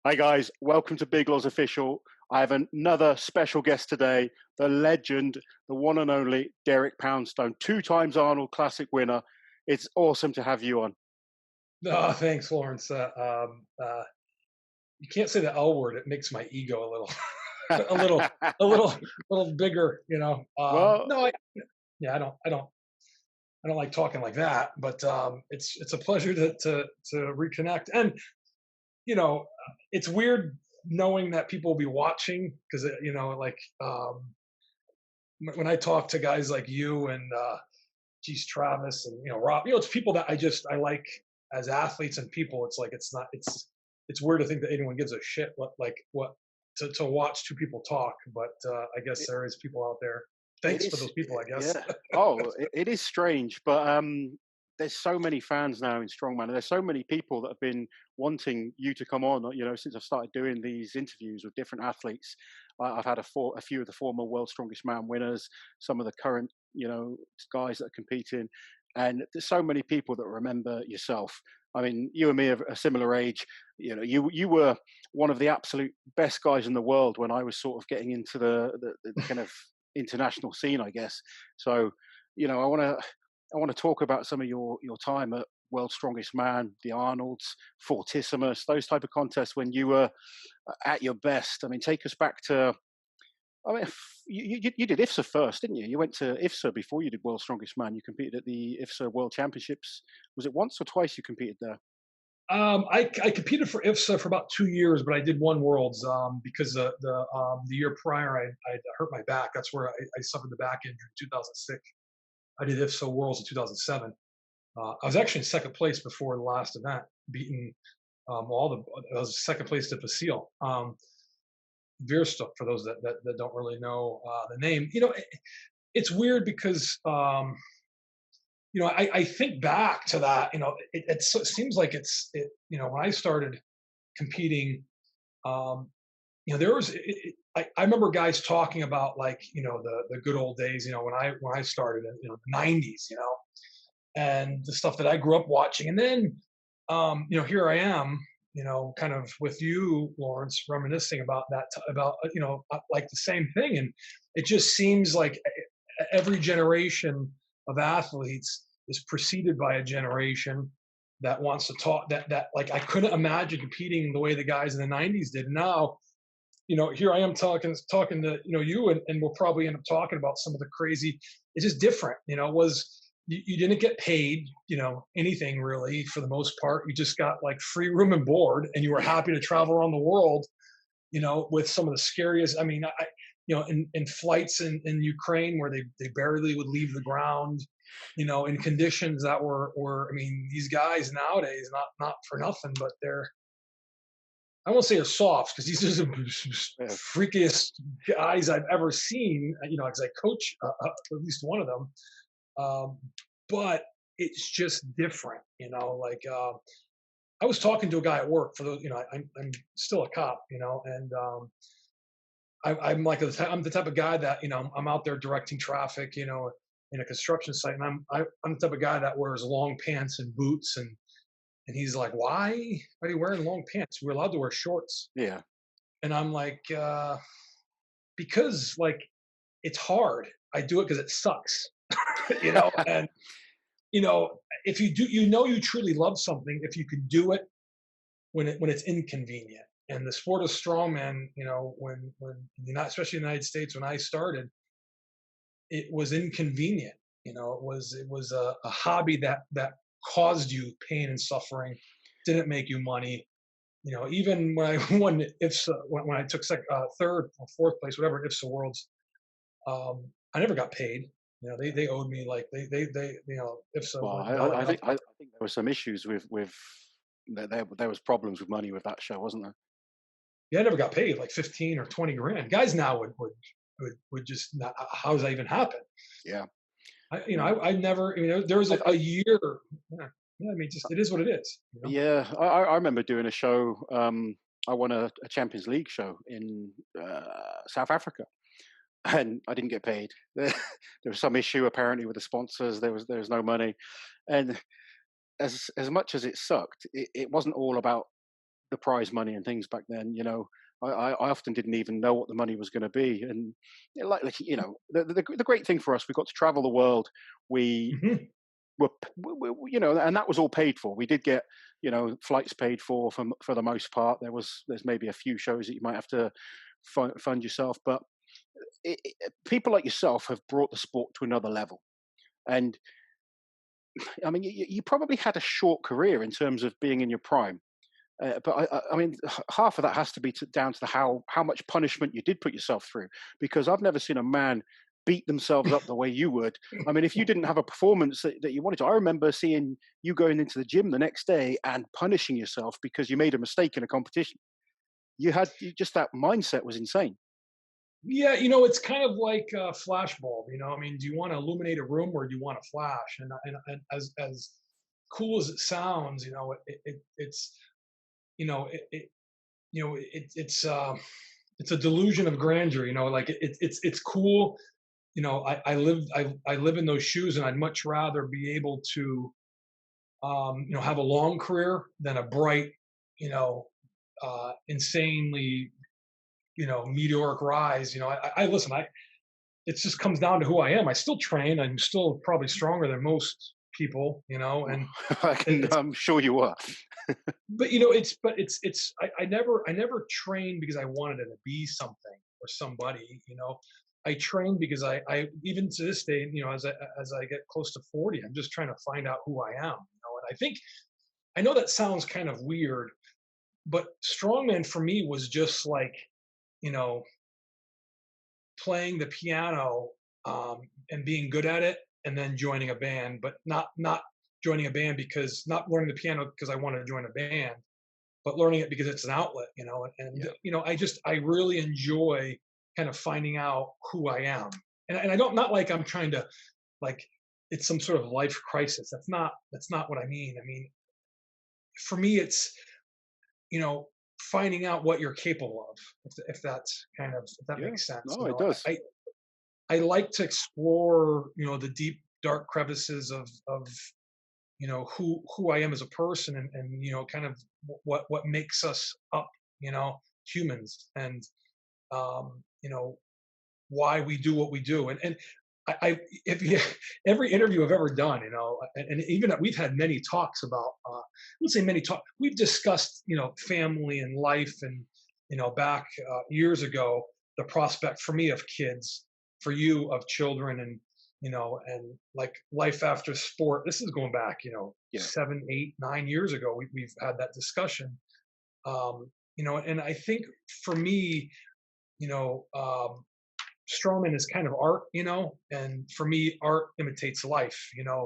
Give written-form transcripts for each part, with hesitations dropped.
Hi guys, welcome to Big Laws Official. I have another special guest today, the legend, the one and only Derek Poundstone, 2 times Arnold Classic winner. It's awesome to have you on. Oh, thanks, Lawrence. You can't say the L word; it makes my ego a little, a little, a little, little bigger. Well, No, yeah, I don't like talking like that. But it's a pleasure to reconnect. And you know, it's weird knowing that people will be watching because when I talk to guys like you and geez, Travis and Rob, it's people that I like as athletes and people. It's like it's weird to think that anyone gives a shit what to watch two people talk, but I guess it, there is people out there. it Thanks for is, those people, I guess. yeah. Oh, it is strange, but there's so many fans now in strongman, and there's so many people that have been wanting you to come on. Since I've started doing these interviews with different athletes, I've had a few of the former World's Strongest Man winners, some of the current, guys that are competing, and there's so many people that remember yourself. I mean, you and me are a similar age. You were one of the absolute best guys in the world when I was sort of getting into the kind of international scene, I guess. So, I want to talk about some of your time at World's Strongest Man, the Arnolds, Fortissimus, those type of contests when you were at your best. I mean, take us back to. I mean, you did IFSA first, didn't you? You went to IFSA before you did World's Strongest Man. You competed at the IFSA World Championships. Was it once or twice you competed there? I competed for IFSA for about 2 years, but I did one Worlds because the year prior I hurt my back. That's where I suffered the back injury in 2006. I did IFSA Worlds in 2007. I was actually in second place before the last event, beating all the. I was second place to Facile. Veerstock, for those that don't really know the name. It's weird because I think back to that. It seems like when I started competing, there was. I remember guys talking about the good old days. When I started in the '90s. And the stuff that I grew up watching. And then, here I am, kind of with you, Lawrence, reminiscing about like the same thing. And it just seems like every generation of athletes is preceded by a generation that wants to talk that like I couldn't imagine competing the way the guys in the '90s did. Now, here I am talking to you, and we'll probably end up talking about some of the crazy. It's just different. It was you didn't get paid, anything really for the most part. You just got like free room and board, and you were happy to travel around the world. With some of the scariest. I mean, in flights in Ukraine where they barely would leave the ground. In conditions that were. I mean, these guys nowadays, not for nothing, but I won't say are soft because these are the Yeah. freakiest guys I've ever seen. Because I coach at least one of them, um, but it's just different. I was talking to a guy at work for those. I'm still a cop, and I'm the type of guy that I'm out there directing traffic, in a construction site, and I'm the type of guy that wears long pants and boots and he's like, "Why are you wearing long pants? We're allowed to wear shorts." Yeah. And I'm like, "Because like it's hard. I do it because it sucks." And if you do, you truly love something if you can do it when it's inconvenient. And the sport of strongman, when especially in the United States when I started, it was inconvenient. It was a hobby that caused you pain and suffering, didn't make you money. Even when I won IFSA, when I took third or fourth place, whatever IFSA Worlds, I never got paid. They owed me like they IFSA Well, would I, bill I it I up. think I think there were some issues with there was problems with money with that show, wasn't there? Yeah, I never got paid like 15 or 20 grand. Guys now would just not, how does that even happen? Yeah. I never. There was a I year. Yeah, yeah. I mean, just it is what it is. Yeah, I remember doing a show. I won a Champions League show in South Africa, and I didn't get paid. There was some issue apparently with the sponsors. There was no money, and as much as it sucked, it wasn't all about the prize money and things back then. I often didn't even know what the money was going to be. And the great thing for us, we got to travel the world. We Hmm. and that was all paid for. We did get, flights paid for the most part. There's maybe a few shows that you might have to fund yourself, but people like yourself have brought the sport to another level. And I mean, you probably had a short career in terms of being in your prime. But I mean, half of that has to be down to how much punishment you did put yourself through. Because I've never seen a man beat themselves up the way you would. I mean, if you didn't have a performance that you wanted to, I remember seeing you going into the gym the next day and punishing yourself because you made a mistake in a competition. Just that mindset was insane. Yeah, it's kind of like a flashbulb. I mean, do you want to illuminate a room or do you want to flash? And as cool as it sounds, it's it's a delusion of grandeur. Like it's cool. I live in those shoes, and I'd much rather be able to have a long career than a bright, insanely, meteoric rise. I listen. It just comes down to who I am. I still train. I'm still probably stronger than most people. Well, And it's I'm sure you were. I never trained because I wanted to be something or somebody. I trained because I even to this day, as I get close to 40, I'm just trying to find out who I am. And I know that sounds kind of weird, but strongman for me was just like, you know, playing the piano, and being good at it, and then joining a band, but not joining a band because not learning the piano because I wanted to join a band, but learning it because it's an outlet. And Yeah. I really enjoy kind of finding out who I am, and I don't, not like I'm trying to, like, it's some sort of life crisis. That's not what I mean. I mean, for me, it's, you know finding out what you're capable of, if that Yeah. makes sense. No, it does. I like to explore, the deep dark crevices of who I am as a person, and kind of what makes us up, humans, and why we do what we do. And I if you every interview I've ever done, and even we've had many talks about, I would say many talk we've discussed, family and life, and back, years ago, the prospect for me of kids, for you of children, and like life after sport. This is going back, Yeah. 7, 8, 9 years ago. We've had that discussion. And I think for me, you know um, strongman is kind of art, and for me, art imitates life.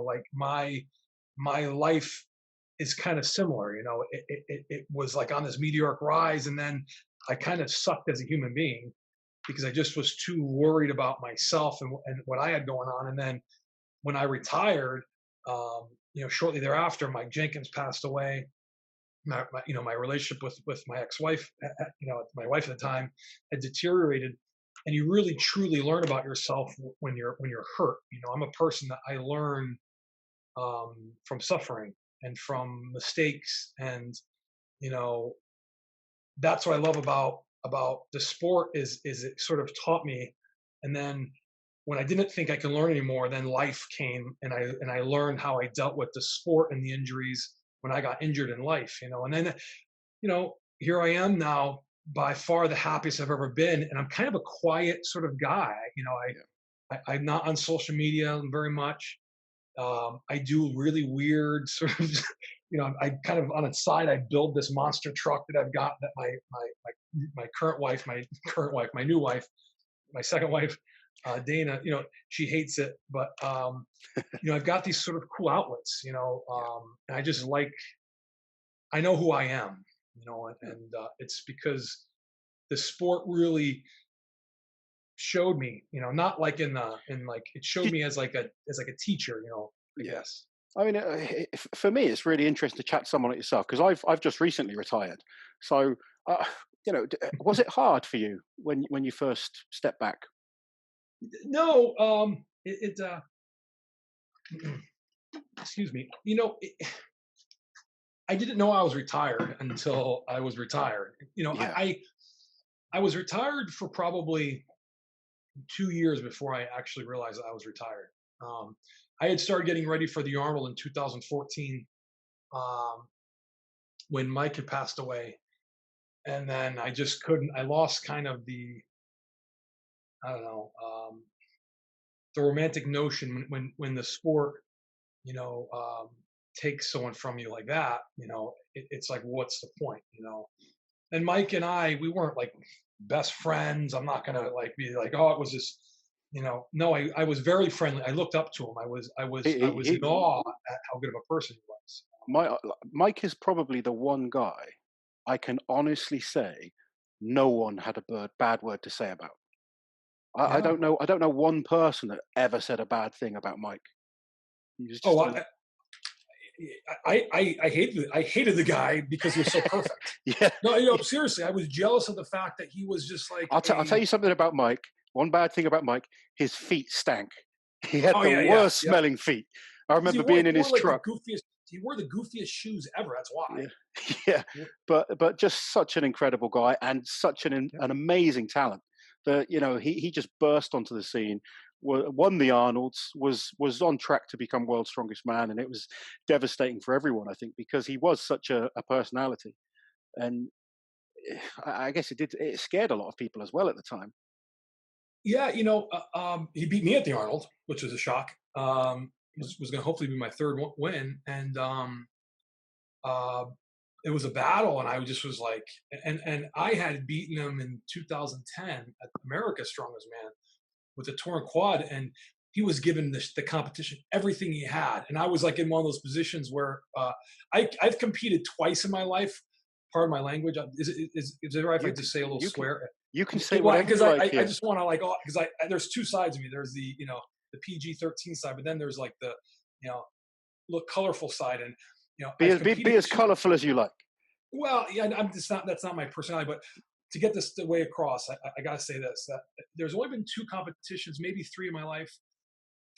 Like my life is kind of similar. It was like on this meteoric rise, and then I kind of sucked as a human being because I just was too worried about myself and what I had going on. And then when I retired, shortly thereafter, Mike Jenkins passed away. My relationship with my ex-wife, my wife at the time, had deteriorated, and you really truly learn about yourself when you're hurt. I'm a person that I learn, from suffering and from mistakes, and you know that's what I love about the sport, is it sort of taught me. And then when I didn't think I could learn anymore, then life came, and I learned how I dealt with the sport and the injuries when I got injured in life. And then, here I am now, by far the happiest I've ever been. And I'm kind of a quiet sort of guy. Yeah. I'm not on social media very much. I do really weird sort of, I kind of, on its side, I build this monster truck that I've got, that my current wife, my new wife, my second wife, Dana, she hates it, but I've got these sort of cool outlets, Yeah. and I just like, I know who I am, Yeah. it's because the sport really showed me, not like in it showed Did, me as like a teacher, I yeah. guess. I mean, for me, it's really interesting to chat to someone like yourself because I've just recently retired. So, was it hard for you when you first stepped back? No, excuse me. I didn't know I was retired until I was retired. You know, Yeah. I was retired for probably 2 years before I actually realized I was retired. Um, I had started getting ready for the Arnold in 2014, um, when Mike had passed away, and then I just couldn't. I lost kind of the, I don't know, the romantic notion when the sport, you know, takes someone from you like that. You know, it's like, what's the point? You know, and Mike and I, we weren't like best friends. I'm not gonna like be like, oh, it was just, you know, no, I was very friendly. I looked up to him. I was in He awe at how good of a person he was. my Mike is probably the one guy I can honestly say no one had a bad word to say about. Yeah. I don't know one person that ever said a bad thing about Mike. He was Oh, just a I hated the guy because he was so perfect. yeah. No, you know, seriously, I was jealous of the fact that he was just like I'll tell a. you something about Mike. One bad thing about Mike, his feet stank. He had Oh the yeah, yeah, worst yeah. smelling feet. I Because remember being in he wore his like the truck. goofiest. He wore the goofiest shoes ever. That's why. Yeah, yeah, but just such an incredible guy and such Yeah. an amazing talent that he just burst onto the scene, won the Arnold's, was on track to become world's strongest man, and it was devastating for everyone, I think, because he was such a personality, and I guess it scared a lot of people as well at the time. Yeah, you know, he beat me at the Arnold, which was a shock. Was going to hopefully be my third win, and uh, it was a battle, and I just was like, and I had beaten him in 2010 at America's Strongest Man with a torn quad, and he was given the competition everything he had, and I was like in one of those positions where I've competed twice in my life. Pardon my language. Is it right if I You just c- say a little you can swear? you can say Why? whatever Because you like I here. just want to like, because there's two sides of me. There's the, you know, the PG-13 side, but then there's like the, you know, look colorful side, and you know I've Be competed as two. colorful as you like. Well, yeah, I'm just not. That's not my personality. But to get this the way across, I got to say this: that there's only been two competitions, maybe three in my life,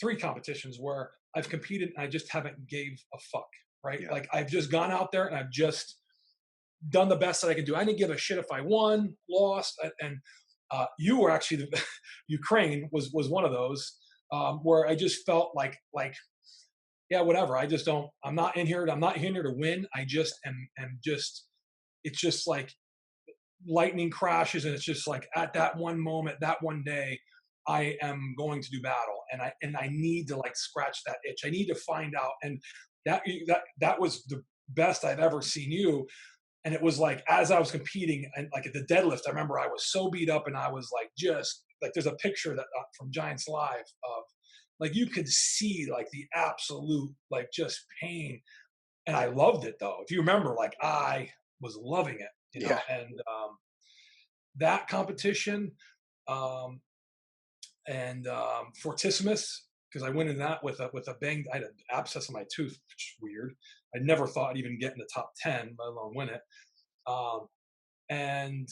three competitions where I've competed and I just haven't gave a fuck. Right? Yeah. Like I've just gone out there and I've just done the best that I can do. I didn't give a shit if I won, lost, and you were actually the Ukraine was one of those, where I just felt like yeah, whatever. I just don't. I'm not in here. I'm not in here to win. I just am just. It's just like lightning crashes, and it's just like at that one moment, that one day, I am going to do battle, and I need to like scratch that itch. I need to find out, and that was the best I've ever seen you. And it was like as I was competing, and like at the deadlift, I remember I was so beat up, and I was like just like there's a picture that from Giants Live of like you could see like the absolute like just pain, and I loved it though. If you remember, like I was loving it, you know, Yeah. and that competition, um, and Fortissimus, because I went in that with a bang. I had an abscess in my tooth, which is weird. I never thought I'd even get in the top 10, let alone win it. Um, and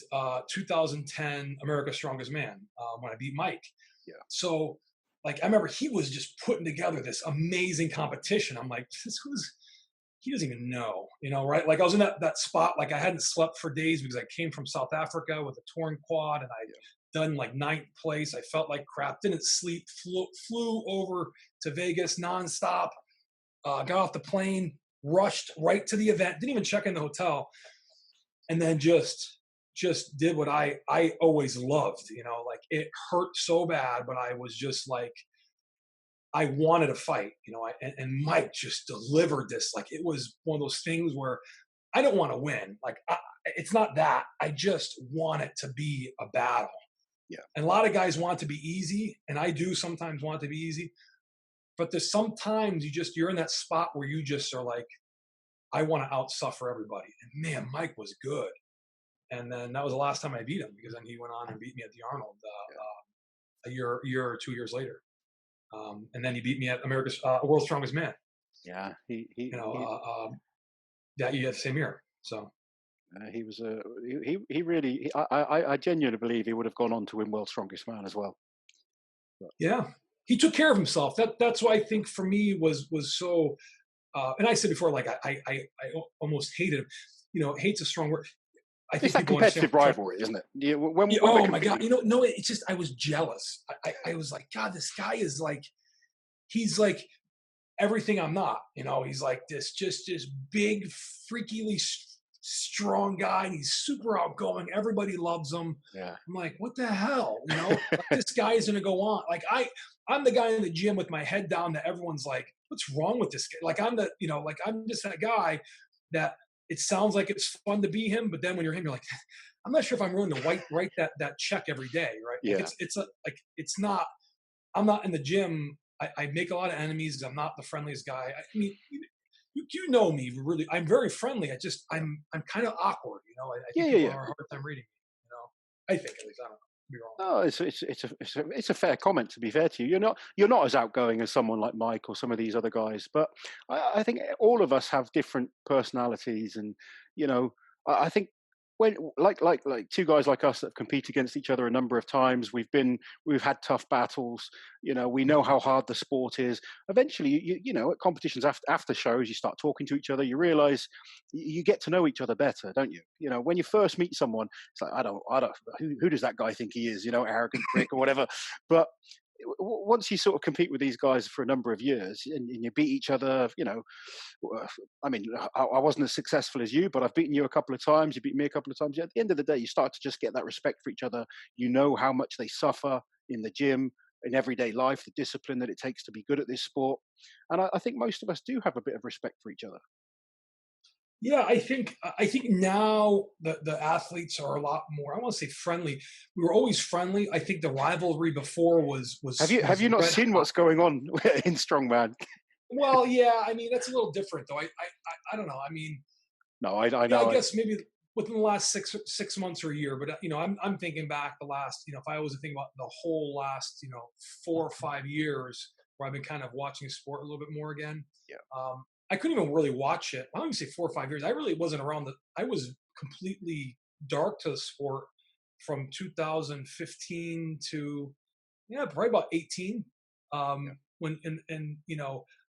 2010 America's Strongest Man, when I beat Mike. Yeah. So, like, I remember he was just putting together this amazing competition. I'm like, this who's he doesn't even know, you know, right? Like I was in that spot, like I hadn't slept for days because I came from South Africa with a torn quad, and I'd Yeah. done like ninth place. I felt like crap, didn't sleep, flew over to Vegas nonstop, got off the plane, rushed right to the event, didn't even check in the hotel, and then just did what I always loved, you know, like it hurt so bad, but I was just like I wanted to fight, you know, and Mike just delivered this. Like it was one of those things where I don't want to win. Like it's not that. I just want it to be a battle. Yeah. And a lot of guys want it to be easy, and I do sometimes want it to be easy. But there's sometimes you're in that spot where you just are like, I want to outsuffer everybody. And man, Mike was good. And then that was the last time I beat him, because then he went on and beat me at the Arnold a year or 2 years later. And then he beat me at America's World's Strongest Man. Yeah. You know, that year, the same year. So He was a he really I genuinely believe he would have gone on to win World's Strongest Man as well. But yeah, he took care of himself. That's why I think for me was so. and I said before, like almost hated him. Hate's a strong word. I It's think that people understand competitive what I'm trying. rivalry, isn't it? Yeah, when Yeah, we're oh my God. competing. No, it's just I was jealous. I was like, God, this guy is like, he's like everything I'm not. He's like this big, freakily strong guy. And he's super outgoing. Everybody loves him. Yeah. I'm like, what the hell? Like this guy is gonna go on. Like I'm the guy in the gym with my head down that everyone's like, what's wrong with this guy? Like like I'm just that guy that it sounds like it's fun to be him, but then when you're him, you're like, I'm not sure if I'm willing to write that check every day, right? Like Yeah. it's not. I'm not in the gym. I make a lot of enemies because I'm not the friendliest guy. I mean, you know me really. I'm very friendly. I'm kind of awkward. I Yeah. think Yeah. people Yeah. have a hard time reading me. I think at least I don't know. Could be wrong. No, it's a fair comment. To be fair to you, you're not as outgoing as someone like Mike or some of these other guys. But I think all of us have different personalities, and you know, I think when like two guys like us that compete against each other a number of times, we've had tough battles. We know how hard the sport is. Eventually, at competitions after shows, you start talking to each other. You realize you get to know each other better, don't you? When you first meet someone, it's like I don't. Who does that guy think he is? Arrogant prick or whatever. But once you sort of compete with these guys for a number of years and you beat each other, I mean, I wasn't as successful as you, but I've beaten you a couple of times. You beat me a couple of times. At the end of the day, you start to just get that respect for each other. You know how much they suffer in the gym, in everyday life, the discipline that it takes to be good at this sport. And I think most of us do have a bit of respect for each other. Yeah, I think now the athletes are a lot more. I want to say friendly. We were always friendly. I think the rivalry before was Have was you have was you not red seen hot. what's going on in strongman? Well, yeah, I mean that's a little different though. I don't know. I mean, No, I yeah, I know. guess maybe within the last six months or a year. But I'm thinking back the last. If I was to think about the whole last 4 or 5 years where I've been kind of watching sport a little bit more again. Yeah, I couldn't even really watch it. I don't even say 4 or 5 years. I really wasn't around. I was completely dark to the sport from 2015 to probably about 18. yeah, When and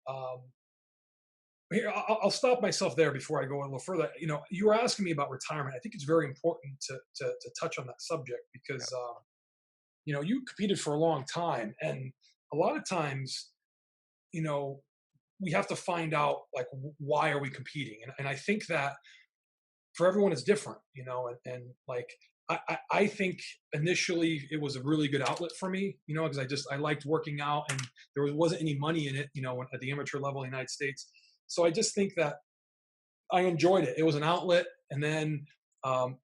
um, here I'll stop myself there before I go a little further. You were asking me about retirement. I think it's very important to touch on that subject because yeah, you competed for a long time, and a lot of times, you know, we have to find out like why are we competing, and I think that for everyone it's different, and like I think initially it was a really good outlet for me, because I liked working out and wasn't any money in it, at the amateur level in the United States. So I just think that I enjoyed it. It was an outlet, and then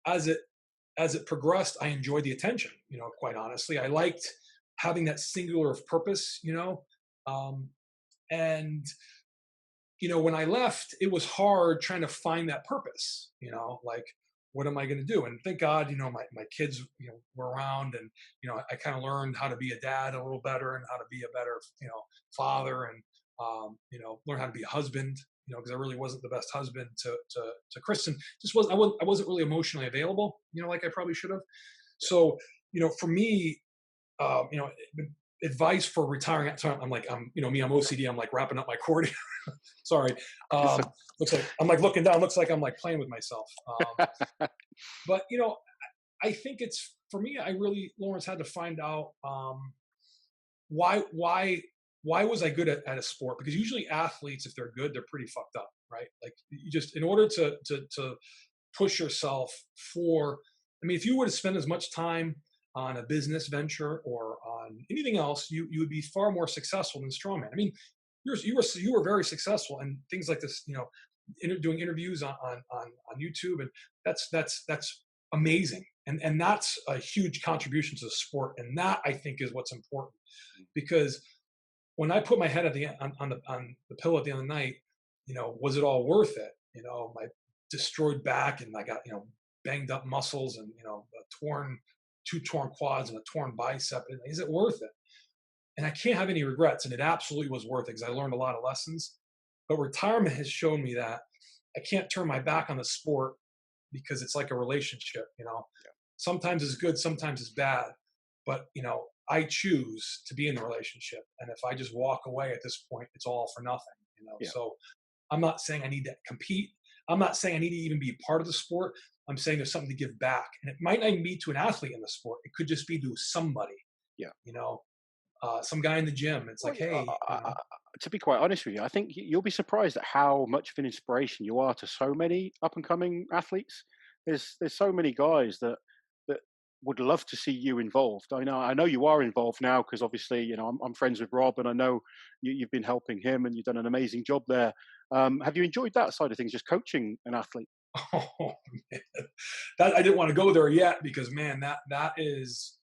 as it progressed, I enjoyed the attention. Quite honestly, I liked having that singular purpose. Um, and when I left, it was hard trying to find that purpose. Like what am I going to do? And thank God, my kids, were around, and I kind of learned how to be a dad a little better and how to be a better, father, and learn how to be a husband. Because I really wasn't the best husband to Kristen. Just wasn't. I wasn't really emotionally available. Like I probably should have. yeah. So for me, um, you know, advice for retiring at time. I'm OCD. I'm like wrapping up my cord. Sorry. So, Looks like I'm like looking down. Looks like I'm like playing with myself. But I think it's for me. I really, Laurence, had to find out why why why was I good at a sport? Because usually athletes, if they're good, they're pretty fucked up, right? Like you just in order to push yourself for. I mean, if you were to spend as much time on a business venture or on anything else, you would be far more successful than strongman. I mean, you were very successful and things like this. Doing interviews on YouTube, and that's amazing, and that's a huge contribution to the sport, and that I think is what's important because when I put my head at the pillow at the end of the night, was it all worth it? My destroyed back and I got banged up muscles and two torn quads and a torn bicep. And is it worth it? And I can't have any regrets. And it absolutely was worth it because I learned a lot of lessons. But retirement has shown me that I can't turn my back on the sport because it's like a relationship. Sometimes it's good, sometimes it's bad. But I choose to be in the relationship, and if I just walk away at this point, it's all for nothing. yeah. So I'm not saying I need to compete. I'm not saying I need to even be a part of the sport. I'm saying there's something to give back. And it might not even be to an athlete in the sport. It could just be to somebody, Yeah. you know, some guy in the gym. It's Well, like, yeah, hey, to be quite honest with you, I think you'll be surprised at how much of an inspiration you are to so many up and coming athletes. There's so many guys that would love to see you involved. I know you are involved now because obviously I'm friends with Rob, and I know you've been helping him, and you've done an amazing job there. Have you enjoyed that side of things, just coaching an athlete? oh man, that I didn't want to go there yet because man, that is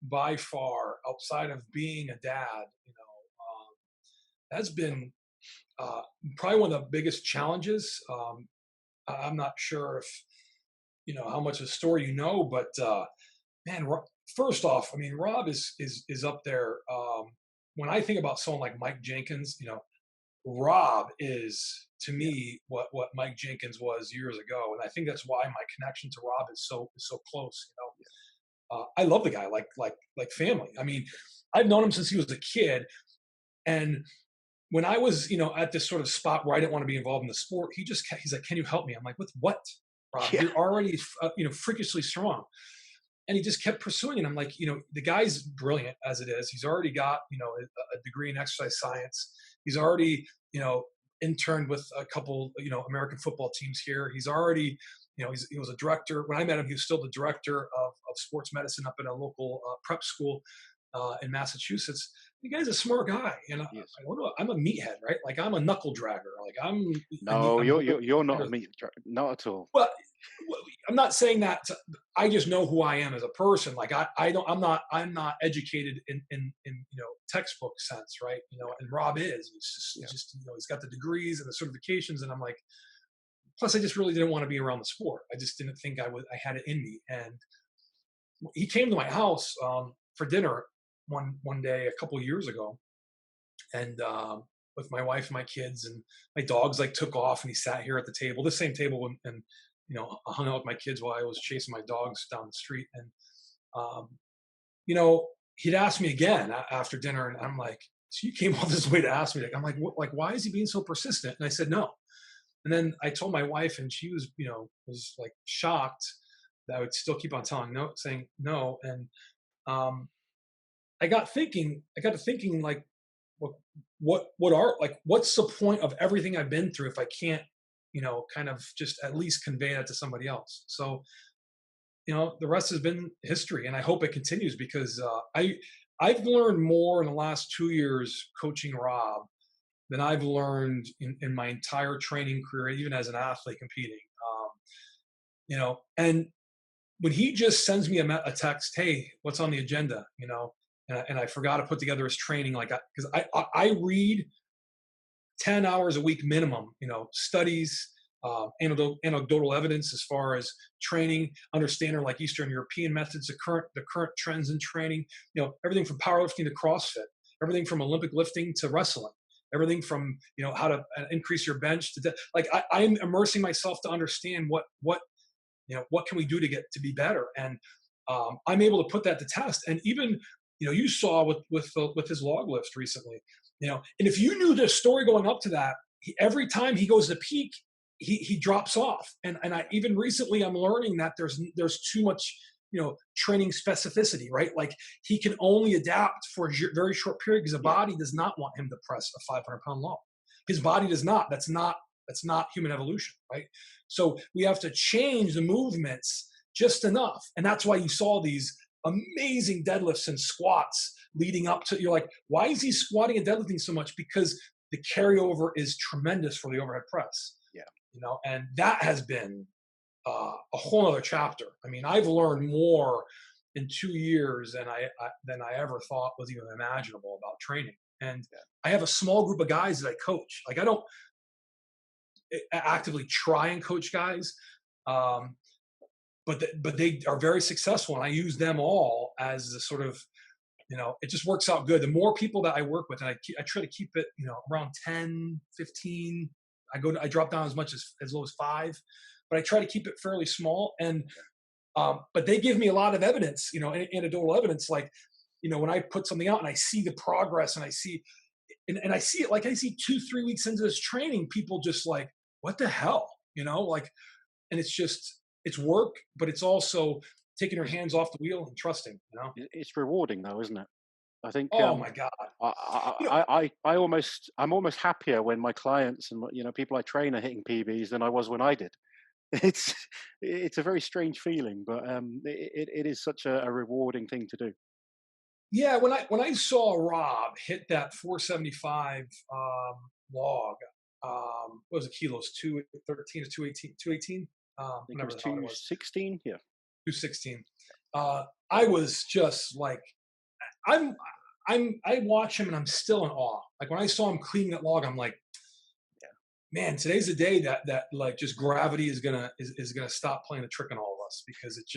by far outside of being a dad, that's been uh, probably one of the biggest challenges. I'm not sure if how much of the story but man, first off, I mean, Rob is up there. When I think about someone like Mike Jenkins, Rob is to me what Mike Jenkins was years ago, and I think that's why my connection to Rob is so close. I love the guy like family. I mean, I've known him since he was a kid, and when I was at this sort of spot where I didn't want to be involved in the sport, he's like, "Can you help me?" I'm like, "With what, Rob? Yeah, You're already freakishly strong." And he just kept pursuing it. I'm like, the guy's brilliant as it is. He's already got a degree in exercise science. He's already interned with a couple American football teams here. He's already he was a director when I met him. He was still the director of sports medicine up in a local prep school in Massachusetts. The guy's a smart guy, and yes. I'm a meathead, right? Like I'm a knuckle dragger. Like No, I'm you're not a meat, not at all. well, I'm not saying that. I just know who I am as a person. Like I don't. I'm not educated in textbook sense, right? And Rob is. Yeah, He's just he's got the degrees and the certifications, and I'm like. Plus, I just really didn't want to be around the sport. I just didn't think I had it in me. And he came to my house for dinner one day a couple years ago, and with my wife and my kids and my dogs like took off, and he sat here at the table, the same table, and I hung out with my kids while I was chasing my dogs down the street. And um, he'd ask me again after dinner, and I'm like, "So you came all this way to ask me?" I'm like, "What? Like, why is he being so persistent?" And I said, "No." And then I told my wife, and she was like shocked that I would still keep on saying no. And um, I got thinking. I got to thinking like, what what's the point of everything I've been through if I can't kind of just at least convey that to somebody else? So the rest has been history, and I hope it continues because I've learned more in the last 2 years coaching Rob than I've learned in my entire training career, even as an athlete competing. And when he just sends me a text, "Hey, what's on the agenda?" And I forgot to put together his training, like because I read 10 hours a week minimum, studies, anecdotal evidence as far as training, understanding like Eastern European methods, the current trends in training, everything from powerlifting to CrossFit, everything from Olympic lifting to wrestling, everything from how to increase your bench like I'm immersing myself to understand what can we do to get to be better. And I'm able to put that to test. And even you saw with his log lifts recently, and if you knew the story going up to that, every time he goes to peak, he drops off. And I even recently I'm learning that there's too much training specificity, right? Like he can only adapt for a very short period because the yeah. body does not want him to press a 500-pound log. His body does not. That's not human evolution, right? So we have to change the movements just enough, and that's why you saw these amazing deadlifts and squats leading up to. You're like, why is he squatting and deadlifting so much? Because the carryover is tremendous for the overhead press. Yeah. And that has been a whole other chapter. I mean, I've learned more in 2 years than I ever thought was even imaginable about training. And Yeah. I have a small group of guys that I coach. Like I don't actively try and coach guys, um, but they are very successful, and I use them all as a sort of it just works out good. The more people that I work with, and I try to keep it around 10, 15. I drop down as much as low as 5, but I try to keep it fairly small. And but they give me a lot of evidence, anecdotal evidence, like when I put something out and I see the progress and I see and I see it, like I see 2, 3 weeks into this training, people just like, what the hell, like, and it's work, but it's also taking your It's, hands off the wheel and trusting. it's rewarding though, isn't it? I think Oh my God. You know, I'm almost happier when my clients and people I train are hitting PBs than I was when I did. It's it's a very strange feeling, but it is such a rewarding thing to do. yeah, when I saw Rob hit that 475 log, what was it, kilos, 213 to 218, 218, I think it whatever was the hell it was, 216. Yeah, 216. I was just like, I'm I watch him and I'm still in awe. Like when I saw him cleaning that log, I'm like, man, today's the day that like just gravity is gonna stop playing a trick on all of us, because it's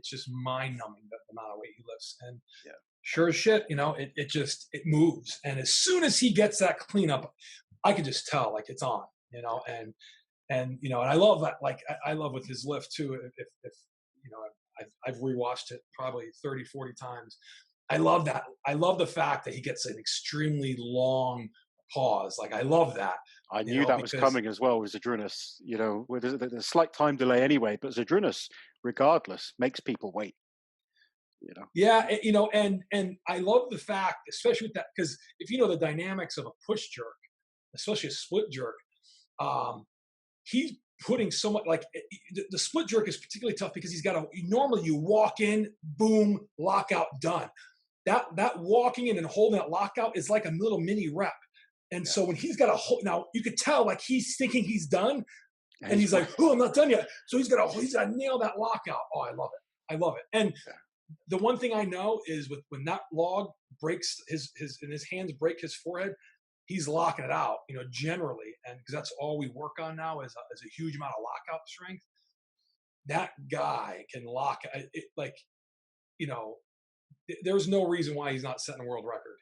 just mind numbing the amount of weight he lifts. And yeah. sure as shit, it moves. And as soon as he gets that cleanup, I could just tell like it's on, and I love that. Like I love with his lift too. If I've rewatched it probably 30, 40 times. I love that. I love the fact that he gets an extremely long pause. Like I love that, I knew that was because coming as well with Zadrunas. With there's a slight time delay anyway, but Zadrunas, regardless, makes people wait. yeah, and I love the fact, especially with that, because if you know the dynamics of a push jerk, especially a split jerk, um, he's putting so much, like the split jerk is particularly tough because he's got a normally you walk in, boom, lockout, done. That walking in and holding that lockout is like a little mini rep. And Yeah, so when he's got a hold, now you could tell like he's thinking he's done, and and he's like, "Oh, I'm not done yet." So he's got to nail that lockout. Oh, I love it. I love it. And yeah. the one thing I know is when that log breaks and his hands break his forehead, he's locking it out. Generally, and because that's all we work on now is a huge amount of lockout strength. That guy can lock it like you know there's no reason why he's not setting a world record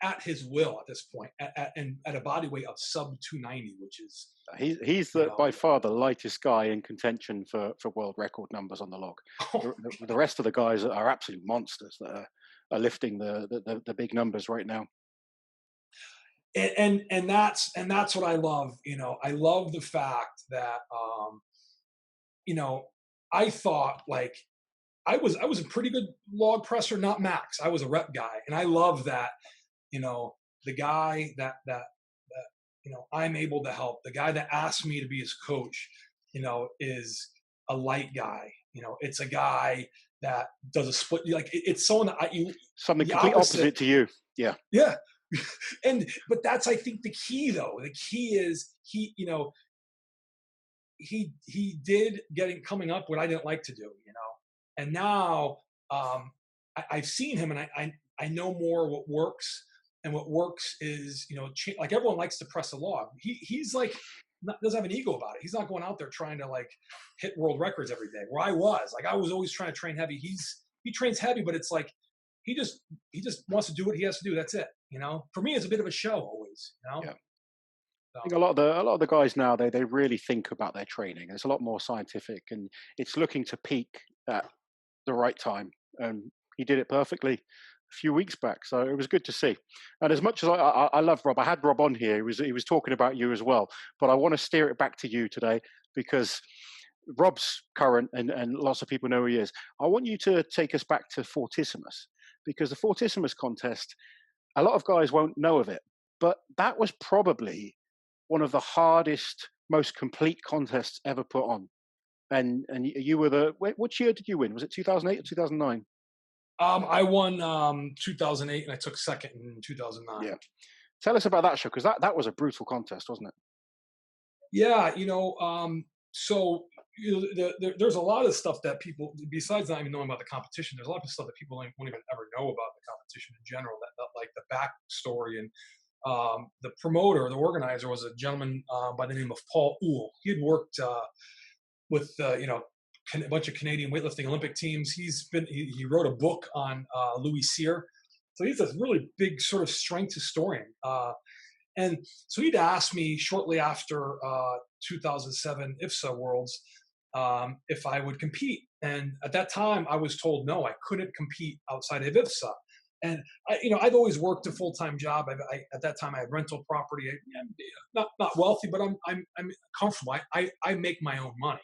at his will at this point, and at a body weight of sub 290, which is He's you the know by far the lightest guy in contention for world record numbers on the log. oh The rest of the guys are absolute monsters that are lifting the big numbers right now. and that's what I love. I love the fact that you know I thought like I was a pretty good log presser, not max. I was a rep guy, and I love that. The guy that I'm able to help. The guy that asked me to be his coach, is a light guy. It's a guy that does a split. Like it's someone that Something the complete opposite. opposite to you. Yeah, Yeah, but that's I think the key though. The key is he did getting coming up what I didn't like to do. And now I've seen him, and I know more what works, and what works is like everyone likes to press a log. He's like doesn't have an ego about it. He's not going out there trying to like hit world records every day. Where I was always trying to train heavy. He trains heavy, but it's like he just wants to do what he has to do. That's it. For me, it's a bit of a show always. yeah. So, I think a lot of the guys now they really think about their training. It's a lot more scientific, and it's looking to peak at the right time. And he did it perfectly a few weeks back, so it was good to see. And as much as I love Rob, I had Rob on here. He was talking about you as well, but I want to steer it back to you today because Rob's current, and lots of people know who he is. I want you to take us back to Fortissimus, because the Fortissimus contest, a lot of guys won't know of it, but that was probably one of the hardest, most complete contests ever put on. And you were which year did you win? Was it 2008 or 2009? I won 2008, and I took second in 2009. Yeah. Tell us about that show, because that was a brutal contest, wasn't it? Yeah, so there's a lot of stuff that people, besides not even knowing about the competition, there's a lot of stuff that people won't even ever know about the competition in general. That like the backstory, and the promoter, the organizer, was a gentleman by the name of Paul Uhl. He had worked with a bunch of Canadian weightlifting Olympic teams. He wrote a book on Louis Cyr, so he's a really big sort of strength historian. And so he'd asked me shortly after 2007 IFSA Worlds if I would compete. And at that time, I was told no, I couldn't compete outside of IFSA. And I've always worked a full-time job. At that time I had rental property. I'm not wealthy, but I'm comfortable. I make my own money.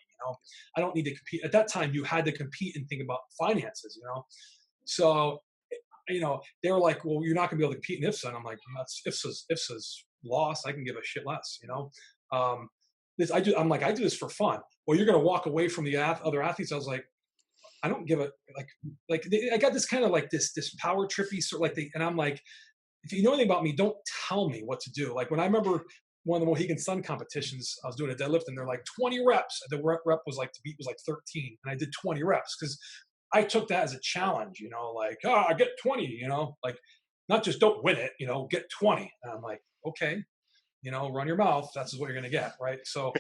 I don't need to compete. At that time, you had to compete and think about finances. So they were like, well, you're not going to be able to compete in IFSA. And I'm like, that's IFSA's loss. I can give a shit less. I'm like, I do this for fun. Well, you're going to walk away from the other athletes. I was like, I don't give a I got this kind of like this power trippy sort of and I'm like, if you know anything about me, don't tell me what to do. Like when I remember one of the Mohegan Sun competitions, I was doing a deadlift and they're like 20 reps. The rep was like to beat was like 13, and I did 20 reps because I took that as a challenge. Like I get 20. Like not just don't win it. Get 20. And I'm like, okay, run your mouth. That's what you're gonna get, right? So.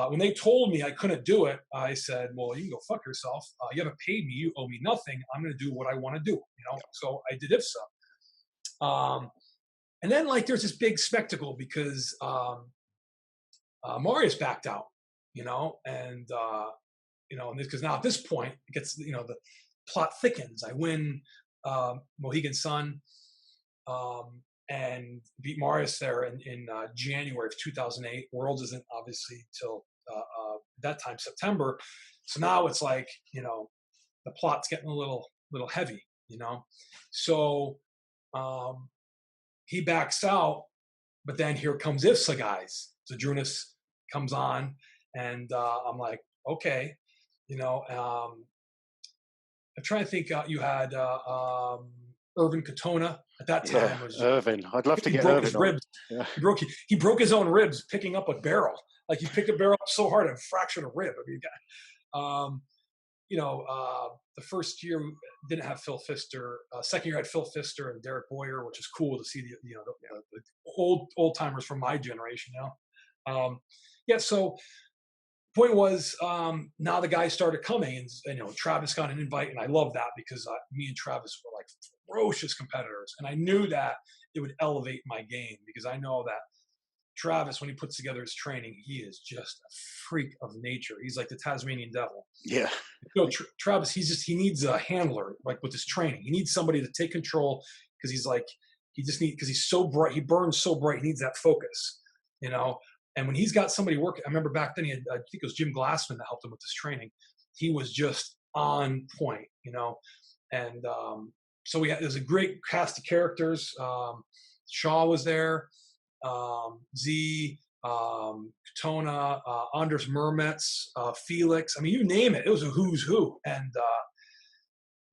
When they told me I couldn't do it, I said, well, you can go fuck yourself. You haven't paid me. You owe me nothing. I'm going to do what I want to do. So I did IFSA. And then there's this big spectacle because Marius backed out, and because now at this point it gets, the plot thickens. I win Mohegan Sun. And beat Marius there in January of 2008. Worlds isn't obviously till that time, September. So now it's like, the plot's getting a little heavy, So he backs out, but then here comes IFSA guys. So Drunas comes on, and I'm like, okay, I'm trying to think. You had Irvin Katona at that time. Irvin. I'd love to get broke Irvin his ribs. Yeah. He broke his own ribs picking up a barrel. Like he picked a barrel up so hard and fractured a rib. I mean, the first year didn't have Phil Pfister. Second year had Phil Pfister and Derek Boyer, which is cool to see the old timers from my generation now. So point was, now the guys started coming, and Travis got an invite, and I love that because me and Travis were like ferocious competitors, and I knew that it would elevate my game because I know that Travis, when he puts together his training, he is just a freak of nature. He's like the Tasmanian devil. Yeah. Travis, he needs a handler with his training. He needs somebody to take control because because he's so bright. He burns so bright. He needs that focus, And when he's got somebody working, I remember back then I think it was Jim Glassman that helped him with this training. He was just on point, And so there's a great cast of characters. Shaw was there, Z, Katona, Anders Mermetz, Felix. I mean, you name it. It was a who's who. And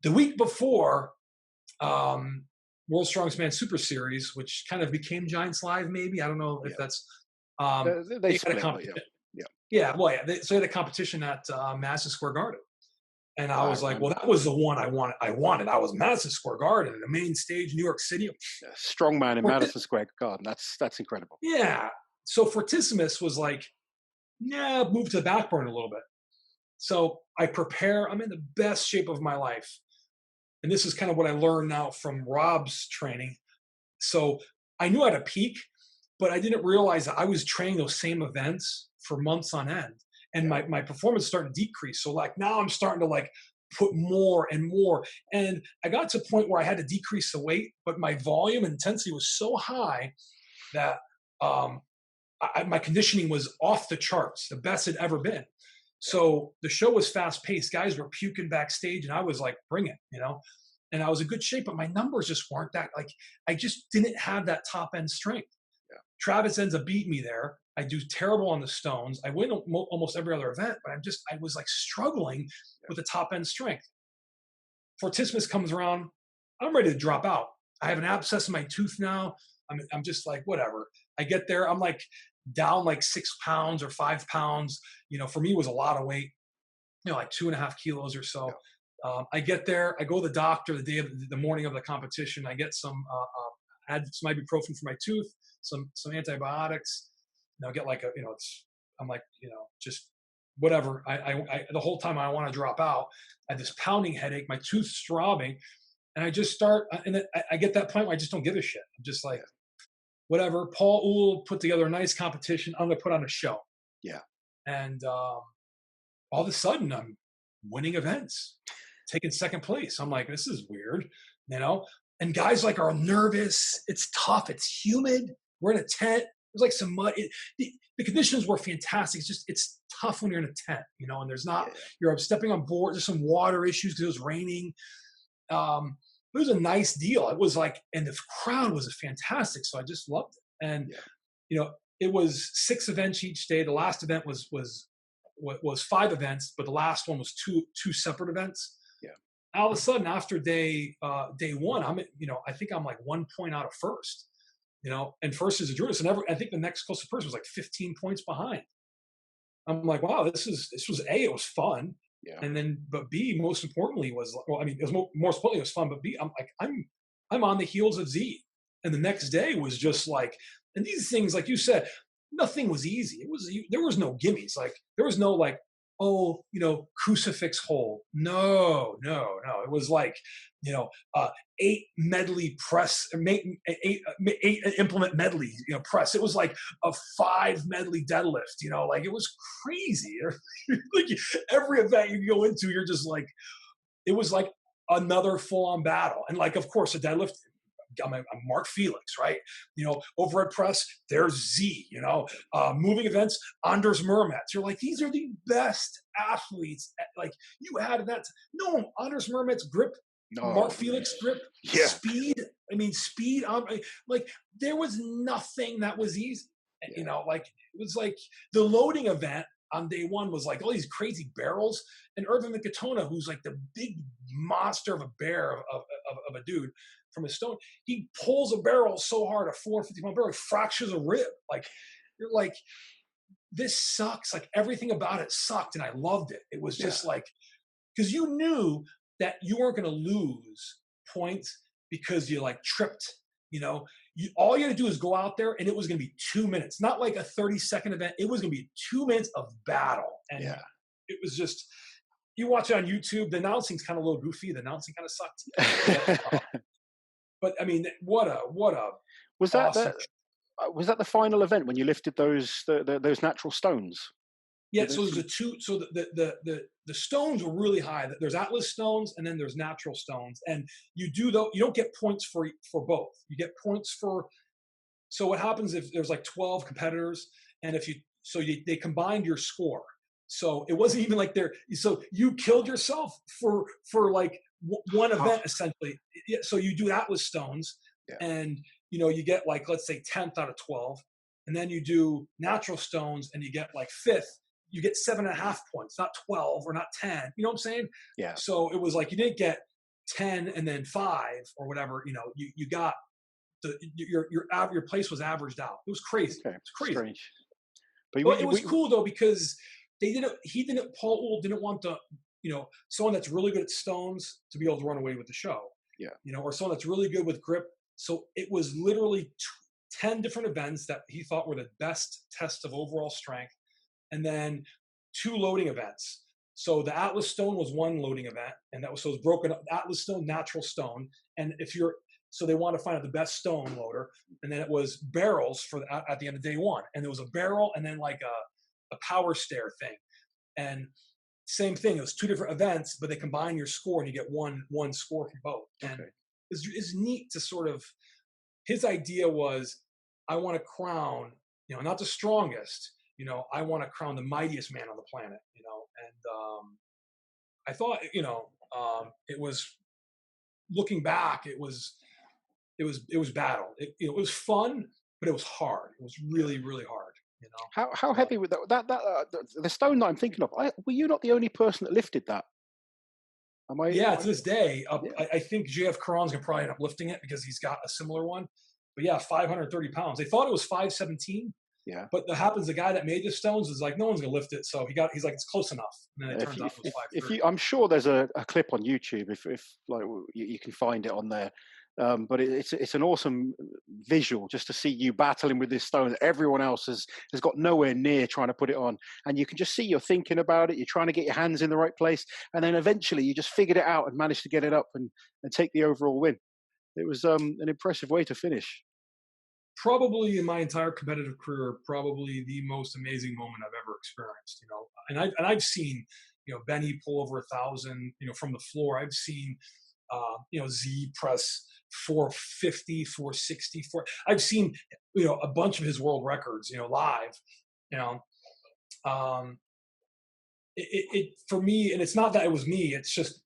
the week before, World Strongest Man Super Series, which kind of became Giants Live, maybe. I don't know if that's. They split, had a competition. So they had a competition at Madison Square Garden, and I was like, "Well, that was the one I wanted. I was Madison Square Garden, the main stage, New York City. Strongman in Madison Square Garden. That's incredible." Yeah. So Fortissimus was like, move to the back burner a little bit. So I prepare. I'm in the best shape of my life, and this is kind of what I learned now from Rob's training. So I knew I had a peak. But I didn't realize that I was training those same events for months on end. And my performance started to decrease. So now I'm starting to put more and more. And I got to a point where I had to decrease the weight, but my volume and intensity was so high that my conditioning was off the charts, the best it ever been. So the show was fast paced. Guys were puking backstage and I was like, bring it, and I was in good shape, but my numbers just weren't that I just didn't have that top end strength. Travis ends up beating me there. I do terrible on the stones. I win almost every other event, but I was struggling with the top end strength. Fortissimus comes around. I'm ready to drop out. I have an abscess in my tooth now. I'm just whatever. I get there. I'm down 6 pounds or 5 pounds. For me it was a lot of weight, 2.5 kilos or so. I get there. I go to the doctor the morning of the competition. I get some, add some ibuprofen for my tooth. Some antibiotics, get I'm just whatever. I the whole time I want to drop out. I had this pounding headache, my tooth's throbbing, and I just start, and then I get that point where I just don't give a shit. I'm just whatever. Paul Uhl put together a nice competition. I'm gonna put on a show. Yeah. And all of a sudden I'm winning events, taking second place. I'm like, this is weird, and guys like are nervous. It's tough. It's humid. We're in a tent. There's like some mud. The conditions were fantastic. It's just it's tough when you're in a tent, and there's not Yeah. you're stepping on board. There's some water issues because it was raining. It was a nice deal. It was like, and the crowd was fantastic. So I just loved it. And Yeah. it was 6 events each day. The last event was 5 events, but the last one was two separate events. Yeah. All of a sudden, after day one, I think I'm like 1 point out of first. And first is a junior. So I think the next closest person was like 15 points behind. I'm like, wow, this was A, it was fun. Yeah. And then, but B, most importantly was, well, I mean, it was more importantly, it was fun, but B, I'm like, I'm on the heels of Z. And the next day was just like, and these things, like you said, nothing was easy. There was no gimmies. Like there was no like, oh, crucifix hole. No, no, no. It was like, 8 medley press, 8 implement medley, press. It was like a 5 medley deadlift, like it was crazy. Like every event you go into, you're just like, it was like another full on battle. And like, of course, a deadlift, I'm Mark Felix, right? Overhead press, there's Z, moving events, Anders Mermetz. You're like, these are the best athletes. Like you had that. No, Anders Mermetz grip, Mark No. Felix grip, Yeah. speed. I mean, speed. Like there was nothing that was easy. Yeah. Like it was like the loading event on day one was like all these crazy barrels. And Irvin Mikatona, who's like the big monster of a bear of a dude from a stone, he pulls a barrel so hard, a 450-pound barrel, he fractures a rib. Like you're like, this sucks. Like everything about it sucked, and I loved it. It was just like, because you knew that you weren't going to lose points because you like tripped. All you had to do is go out there, and it was going to be 2 minutes, not like a 30-second event. It was going to be 2 minutes of battle, and it was just. You watch it on YouTube. The announcing's kind of a little goofy. The announcing kind of sucked. But I mean, what a was that awesome. was that the final event when you lifted those natural stones? Yeah, so there's so the stones were really high. There's Atlas stones and then there's natural stones. And you don't get points for both. You get points for. So what happens if there's like 12 competitors, and they combined your score. So it wasn't even like so you killed yourself for like one event essentially. So you do Atlas stones, and you get like, let's say 10th out of 12, and then you do natural stones and you get like 5th. You get 7.5 points, not 12 or not 10. You know what I'm saying? Yeah. So it was like you didn't get 10 and then 5 or whatever. You got your place was averaged out. It was crazy. Okay. It's crazy. Strange. But it was cool though, because Paul Uhl didn't want someone that's really good at stones to be able to run away with the show. Yeah. Or someone that's really good with grip. So it was literally 10 different events that he thought were the best test of overall strength. And then 2 loading events. So the Atlas stone was one loading event, and it was broken up: Atlas stone, natural stone. And so they want to find out the best stone loader. And then it was barrels at the end of day one. And there was a barrel and then like a power stair thing. And same thing, it was 2 different events, but they combine your score and you get one score for both. And it's neat to sort of, his idea was, I want to crown, not the strongest, I want to crown the mightiest man on the planet, and I thought, it was, looking back, it was battle. It was fun, but it was hard. It was really, really hard. How heavy was that the stone that I'm thinking of? Were you not the only person that lifted that? To this day, I think JF Karan's gonna probably end up lifting it because he's got a similar one. But yeah, 530 pounds. They thought it was 517. Yeah. But what happens, the guy that made the stones is like, no one's gonna lift it. So he's like, it's close enough. And then it turns out it was 530. I'm sure there's a clip on YouTube if like you can find it on there. But it's an awesome visual just to see you battling with this stone. Everyone else has got nowhere near trying to put it on, and you can just see you're thinking about it. You're trying to get your hands in the right place, and then eventually you just figured it out and managed to get it up and take the overall win. It was an impressive way to finish. Probably in my entire competitive career, probably the most amazing moment I've ever experienced. And I've seen Benny pull over 1,000, from the floor. I've seen Z press 450, 460, four. I've seen, a bunch of his world records, live, you know, um, for me, and it's not that it was me, it's just,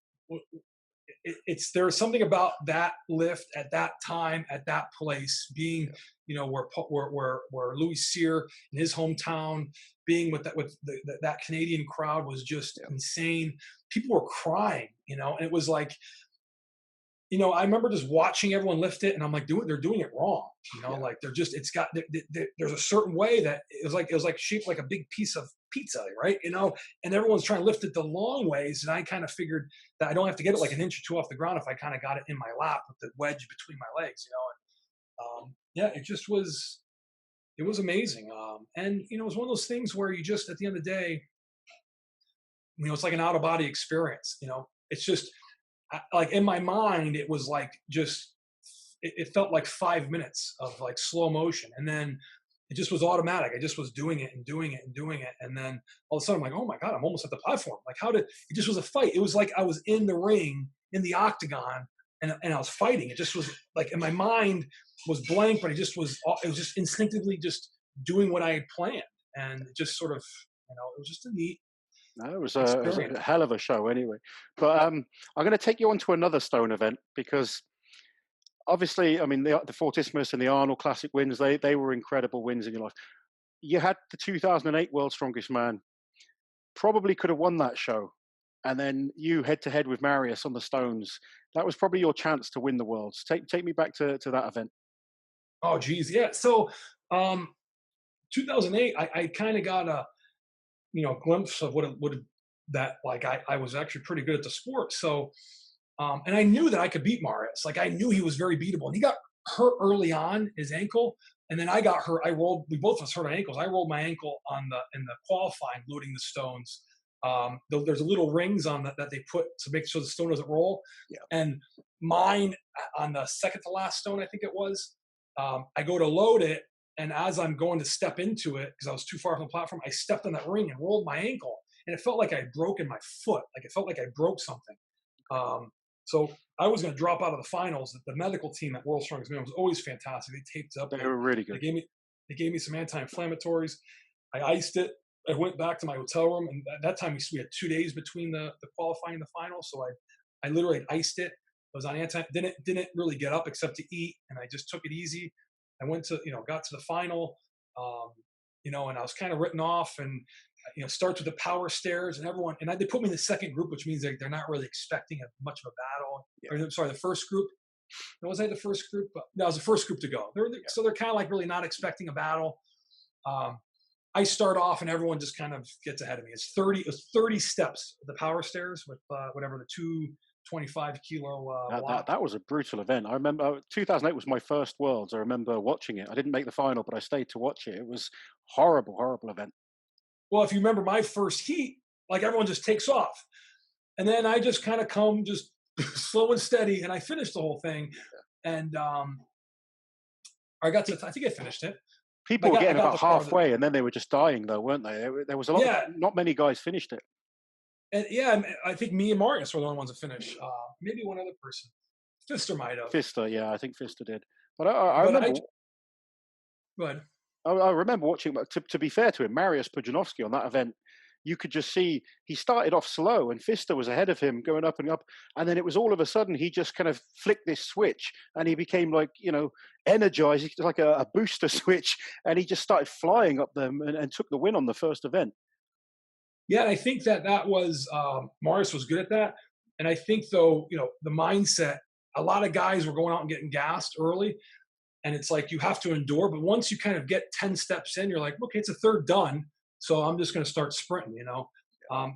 it's there was something about that lift at that time at that place being where Louis Cyr in his hometown being with that Canadian crowd was just Yeah. insane. People were crying, and it was like, I remember just watching everyone lift it, and I'm like, they're doing it wrong. Yeah. Like they're just, it's got, there's a certain way that it was like shaped like a big piece of pizza, right? And everyone's trying to lift it the long ways. And I kind of figured that I don't have to get it like an inch or two off the ground if I kind of got it in my lap with the wedge between my legs, And yeah, it was amazing. And it was one of those things where you just, at the end of the day, it's like an out of body experience. It's just, like in my mind, it was like just it felt like 5 minutes of like slow motion, and then it just was automatic. I just was doing it and doing it and doing it, and then all of a sudden I'm like, oh my god, I'm almost at the platform. Like, how did it just was a fight? It was like I was in the ring in the octagon, and I was fighting. It just was like, and my mind was blank, but it was just instinctively just doing what I had planned, and it just sort of, it was just a neat No, it was experience. a hell of a show anyway. But I'm going to take you on to another Stone event because obviously, I mean, the Fortissimus and the Arnold Classic wins, they were incredible wins in your life. You had the 2008 World's Strongest Man, probably could have won that show. And then you head to head with Marius on the Stones. That was probably your chance to win the Worlds. Take me back to that event. Oh geez, yeah. So, 2008, I kind of got a glimpse of what it would that like I was actually pretty good at the sport. So, and I knew that I could beat Marius. Like I knew he was very beatable, and he got hurt early on his ankle, and then I got hurt. I rolled. We both of us hurt our ankles. I rolled my ankle in the qualifying, loading the stones. There's little rings on that they put to make sure the stone doesn't roll. Yeah. And mine on the second to last stone, I think it was. I go to load it, and as I'm going to step into it, because I was too far from the platform, I stepped on that ring and rolled my ankle, and it felt like I had broken my foot. Like it felt like I broke something. So I was going to drop out of the finals. The medical team at World Strongest Man was always fantastic. They taped up. They were really good. They gave me some anti-inflammatories. I iced it. I went back to my hotel room, and at that time we had 2 days between the qualifying and the final. So I literally iced it. I was on didn't really get up except to eat, and I just took it easy. I went to got to the final, and I was kind of written off, and starts with the power stairs, and everyone, and they put me in the second group, which means they're not really expecting much of a battle. Yeah. Or, sorry, the first group. Was I the first group? No, I was the first group to go. So they're kind of like really not expecting a battle. I start off, and everyone just kind of gets ahead of me. It's 30 steps, the power stairs with whatever the 225 kilo. That was a brutal event. I remember 2008 was my first Worlds. I remember watching it. I didn't make the final, but I stayed to watch it. It was horrible, horrible event. Well, if you remember my first heat, like everyone just takes off. And then I just kind of come just slow and steady, and I finished the whole thing. And I think I finished it. People were getting about halfway, and then they were just dying, though, weren't they? There was a lot. Yeah. Not many guys finished it. And yeah, I think me and Marius were the only ones to finish. Maybe one other person. Fister might have. Fister, yeah, I think Fister did. But I remember. Go ahead. I remember watching. To be fair to him, Marius Pujanovsky on that event, you could just see he started off slow, and Fister was ahead of him, going up and up, and then it was all of a sudden he just kind of flicked this switch, and he became like energized, like a booster switch, and he just started flying up them and took the win on the first event. Yeah, and I think that was Marius was good at that, and I think though the mindset. A lot of guys were going out and getting gassed early. And it's like you have to endure, but once you kind of get 10 steps in, you're like, okay, it's a third done, so I'm just going to start sprinting. That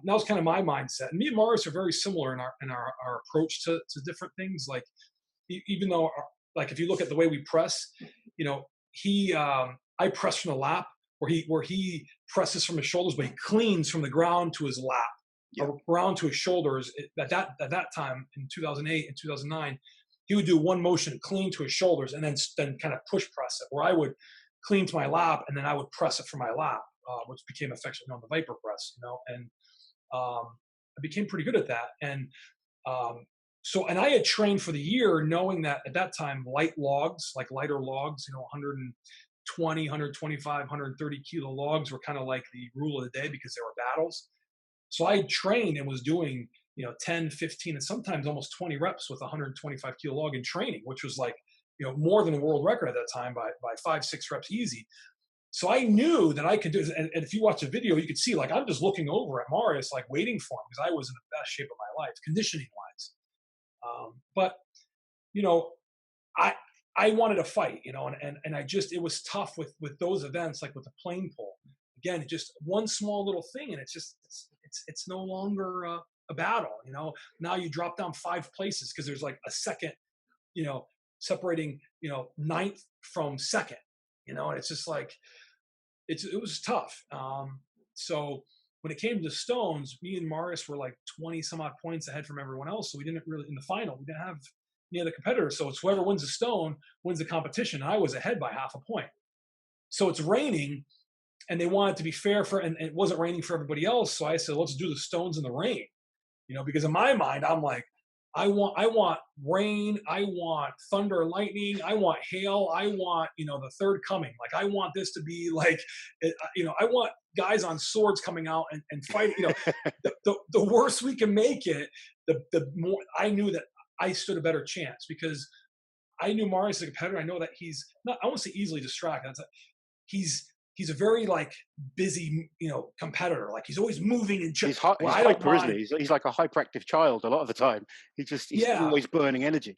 was kind of my mindset. And me and Marius are very similar in our approach to different things. Like even though, like if you look at the way we press, I press from the lap, where he presses from his shoulders, but he cleans from the ground to his lap, around to his shoulders. At that time in 2008 and 2009. He would do one motion, clean to his shoulders, and then kind of push press it, where I would clean to my lap, and then I would press it from my lap, which became affectionately known the Viper press, and I became pretty good at that. And So, and I had trained for the year knowing that at that time, light logs, like lighter logs, 120, 125, 130 kilo logs were kind of like the rule of the day because there were battles. So I trained and was doing, 10, 15, and sometimes almost 20 reps with 125 kilo log in training, which was like, more than a world record at that time by 5, 6 reps easy. So I knew that I could do it. And if you watch a video, you could see like I'm just looking over at Marius, like waiting for him because I was in the best shape of my life, conditioning wise. But you know, I I wanted to fight, and I just it was tough with those events, like with the plane pull. Again, just one small little thing, and it's no longer a battle. Now you drop down 5 places because there's like a second, you know, separating ninth from second, and it's just like it was tough. So when it came to the stones, me and Marius were like 20 some odd points ahead from everyone else. So we didn't really in the final. We didn't have any other competitors. So it's whoever wins the stone wins the competition. I was ahead by half a point. So it's raining, and they want it to be fair and it wasn't raining for everybody else. So I said, let's do the stones in the rain. Because in my mind, I'm like, I want rain, I want thunder and lightning, I want hail, I want the third coming. Like I want this to be like, I want guys on swords coming out and fighting. The worse we can make it, the more I knew that I stood a better chance because I knew Marius as a competitor. I know that he's not. I won't say easily distracted. He's a very like busy, competitor. Like he's always moving and he's hyper, isn't he? He's like a hyperactive child a lot of the time. He's always burning energy.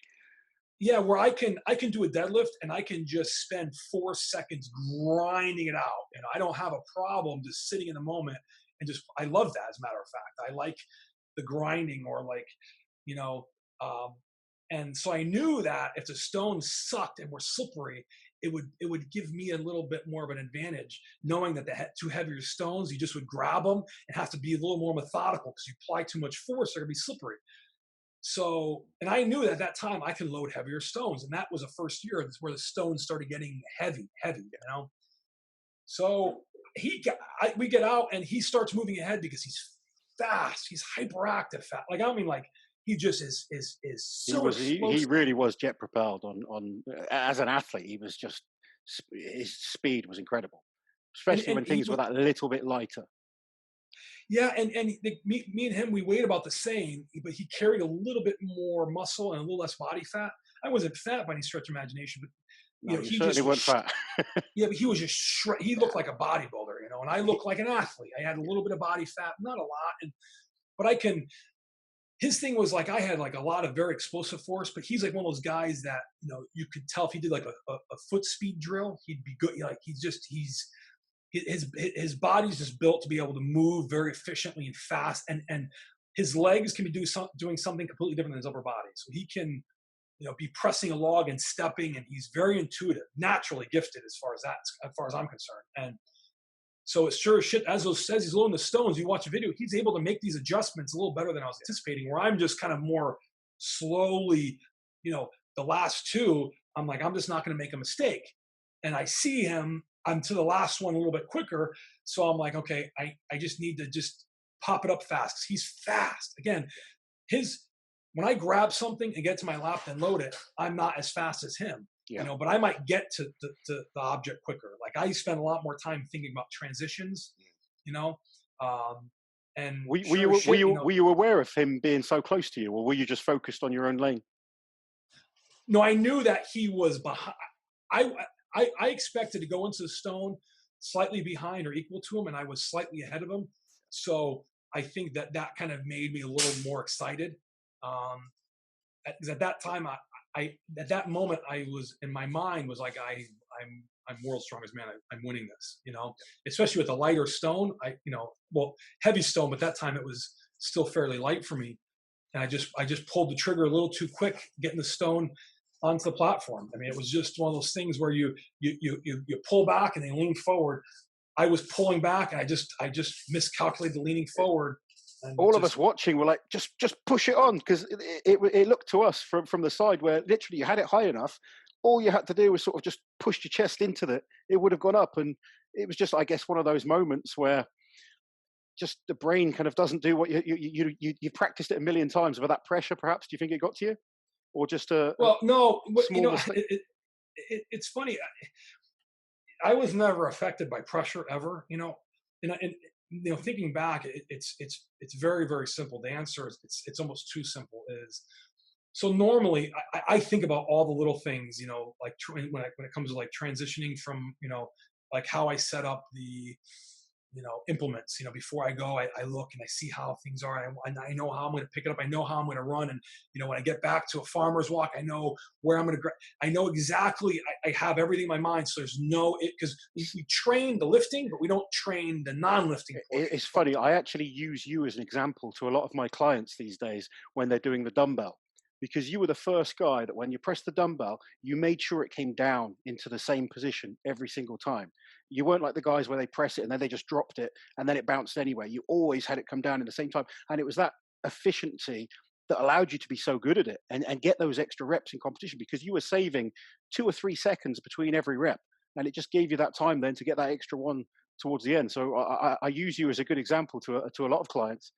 Yeah, where I can do a deadlift and I can just spend 4 seconds grinding it out. I don't have a problem just sitting in the moment and I love that. As a matter of fact, I like the grinding or like, you know, and so I knew that if the stones sucked and were slippery, it would give me a little bit more of an advantage, knowing that the two heavier stones, you just would grab them and have to be a little more methodical because you apply too much force, they're gonna be slippery. So, and I knew that at that time I could load heavier stones, and that was the first year where the stones started getting heavy. So we get out, and he starts moving ahead because he's fast. He's hyperactive fast. Like I don't mean like he just is so he really was jet propelled on as an athlete. He was just his speed was incredible, especially when things were that little bit lighter. Yeah, and me and him, we weighed about the same, but he carried a little bit more muscle and a little less body fat. I wasn't fat by any stretch of imagination, but he certainly wasn't fat. Yeah, but he was just he looked like a bodybuilder, and I looked like an athlete. I had a little bit of body fat, not a lot, but I can. His thing was like I had like a lot of very explosive force, but he's like one of those guys that you could tell if he did like a foot speed drill, he'd be good. Like his body's just built to be able to move very efficiently and fast, and his legs can be doing something completely different than his upper body. So he can be pressing a log and stepping, and he's very intuitive, naturally gifted as far as I'm concerned. And so it's sure as shit, as he's loading the stones, you watch a video, he's able to make these adjustments a little better than I was anticipating, where I'm just kind of more slowly, the last two, I'm like, I'm just not going to make a mistake. And I see him, I'm to the last one a little bit quicker. So I'm like, okay, I just need to just pop it up fast. He's fast. Again, when I grab something and get to my lap and load it, I'm not as fast as him. But I might get to the object quicker. Like I spend a lot more time thinking about transitions, and were you aware of him being so close to you, or were you just focused on your own lane? No, I knew that he was behind. I expected to go into the stone slightly behind or equal to him, and I was slightly ahead of him. So I think that kind of made me a little more excited. Because at that time, at that moment, I was in my mind was like, I'm world's strongest man. I'm winning this, especially with a lighter stone. Heavy stone, but that time it was still fairly light for me. And I just pulled the trigger a little too quick, getting the stone onto the platform. I mean, it was just one of those things where you pull back and then lean forward. I was pulling back, and I just miscalculated the leaning forward. All of us watching were like, just push it on, because it looked to us from the side where literally you had it high enough. All you had to do was sort of just push your chest into it. It would have gone up, and it was just, I guess, one of those moments where just the brain kind of doesn't do what you practiced it a million times, but that pressure, perhaps, do you think it got to you, or just a Well, no, but small mistake? it's funny. I was never affected by pressure ever, and thinking back, it's very very simple. The answer is it's almost too simple. Is so normally I think about all the little things, like when it comes to like transitioning from like how I set up the implements. Before I go, I look and I see how things are, and I know how I'm going to pick it up. I know how I'm going to run, and when I get back to a farmer's walk, I know where I'm going to. I know exactly. I have everything in my mind, so there's no because we train the lifting, but we don't train the non-lifting portion. It's funny. I actually use you as an example to a lot of my clients these days when they're doing the dumbbell, because you were the first guy that when you pressed the dumbbell, you made sure it came down into the same position every single time. You weren't like the guys where they press it and then they just dropped it and then it bounced anyway. You always had it come down in the same time. And it was that efficiency that allowed you to be so good at it and get those extra reps in competition, because you were saving 2 or 3 seconds between every rep. And it just gave you that time then to get that extra one towards the end. So I use you as a good example to a lot of clients.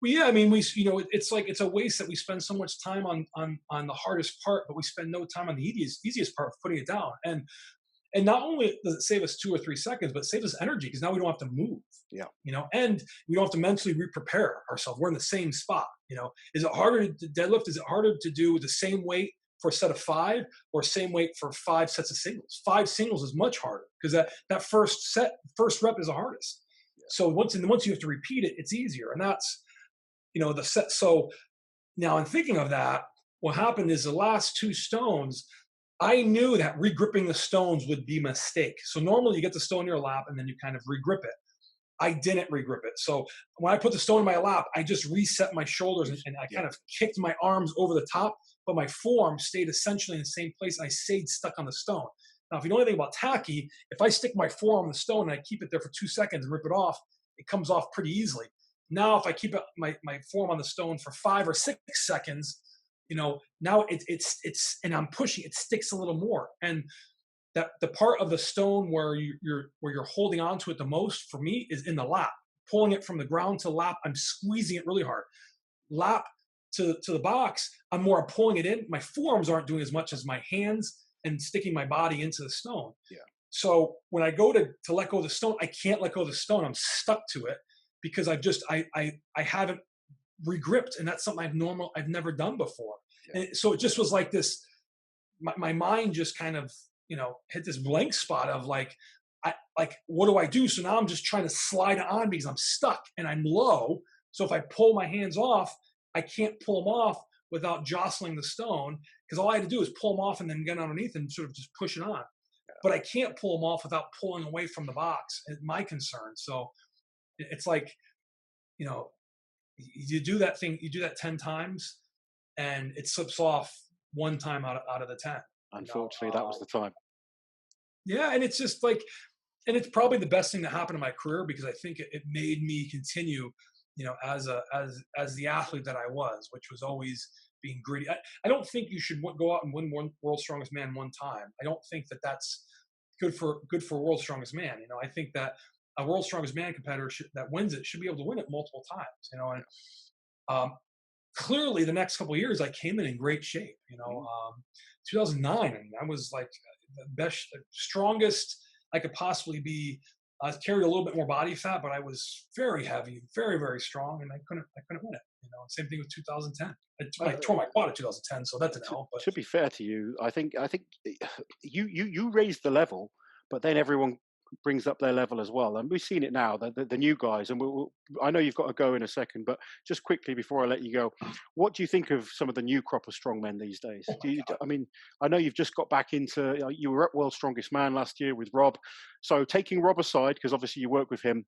Well, yeah, I mean, it's like it's a waste that we spend so much time on the hardest part, but we spend no time on the easiest part of putting it down. And not only does it save us 2 or 3 seconds, but it saves us energy because now we don't have to move. Yeah. And we don't have to mentally re-prepare ourselves. We're in the same spot. Is it harder to deadlift? Is it harder to do the same weight for a set of 5 or same weight for 5 sets of singles? 5 singles is much harder because that first rep is the hardest. Yeah. So once you have to repeat it, it's easier. And that's, the set. So now in thinking of that, what happened is the last 2 stones, I knew that regripping the stones would be a mistake. So normally you get the stone in your lap and then you kind of regrip it. I didn't regrip it. So when I put the stone in my lap, I just reset my shoulders and I kind of kicked my arms over the top, but my forearm stayed essentially in the same place. And I stayed stuck on the stone. Now, if you know anything about tacky, if I stick my forearm on the stone and I keep it there for 2 seconds and rip it off, it comes off pretty easily. Now, if I keep my forearm on the stone for 5 or 6 seconds, now it's and I'm pushing, it sticks a little more. And that the part of the stone where you're holding on to it the most for me is in the lap, pulling it from the ground to the lap. I'm squeezing it really hard. Lap to the box, I'm more pulling it in. My forearms aren't doing as much as my hands and sticking my body into the stone. Yeah. So when I go to let go of the stone, I can't let go of the stone. I'm stuck to it because I haven't regripped, and that's something I've never done before. Yeah. And so it just was like this. My mind just kind of hit this blank spot of like what do I do? So now I'm just trying to slide it on because I'm stuck and I'm low. So if I pull my hands off, I can't pull them off without jostling the stone, because all I had to do is pull them off and then get underneath and sort of just push it on. Yeah. But I can't pull them off without pulling away from the box. It's my concern. So it's like, you do that thing, you do that 10 times and it slips off 1 time out of the 10. Unfortunately, that was the time. Yeah. And it's just like, and it's probably the best thing that happened in my career, because I think it made me continue, as the athlete that I was, which was always being greedy. I don't think you should go out and win one World's Strongest Man one time. I don't think that that's good for World's Strongest Man. I think that a World's Strongest Man competitor that wins it should be able to win it multiple times. And clearly the next couple of years I came in great shape. 2009, I mean, I was like the best, strongest I could possibly be. I carried a little bit more body fat, but I was very heavy, very, very strong, and I couldn't win it. Same thing with 2010. I tore my quad in 2010, so that didn't help. But to be fair to you, I think you raised the level, but then everyone brings up their level as well, and we've seen it now. The new guys, and I know you've got to go in a second, but just quickly before I let you go, what do you think of some of the new crop of strongmen these days? I mean, I know you've just got back into. You were at World's Strongest Man last year with Rob, so taking Rob aside, because obviously you work with him.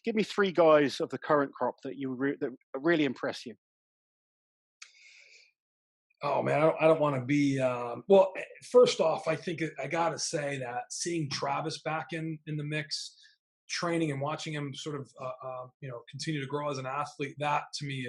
Give me 3 guys of the current crop that that really impress you. Oh man, I don't want to be. Well, first off, I think I got to say that seeing Travis back in the mix, training and watching him sort of continue to grow as an athlete, that to me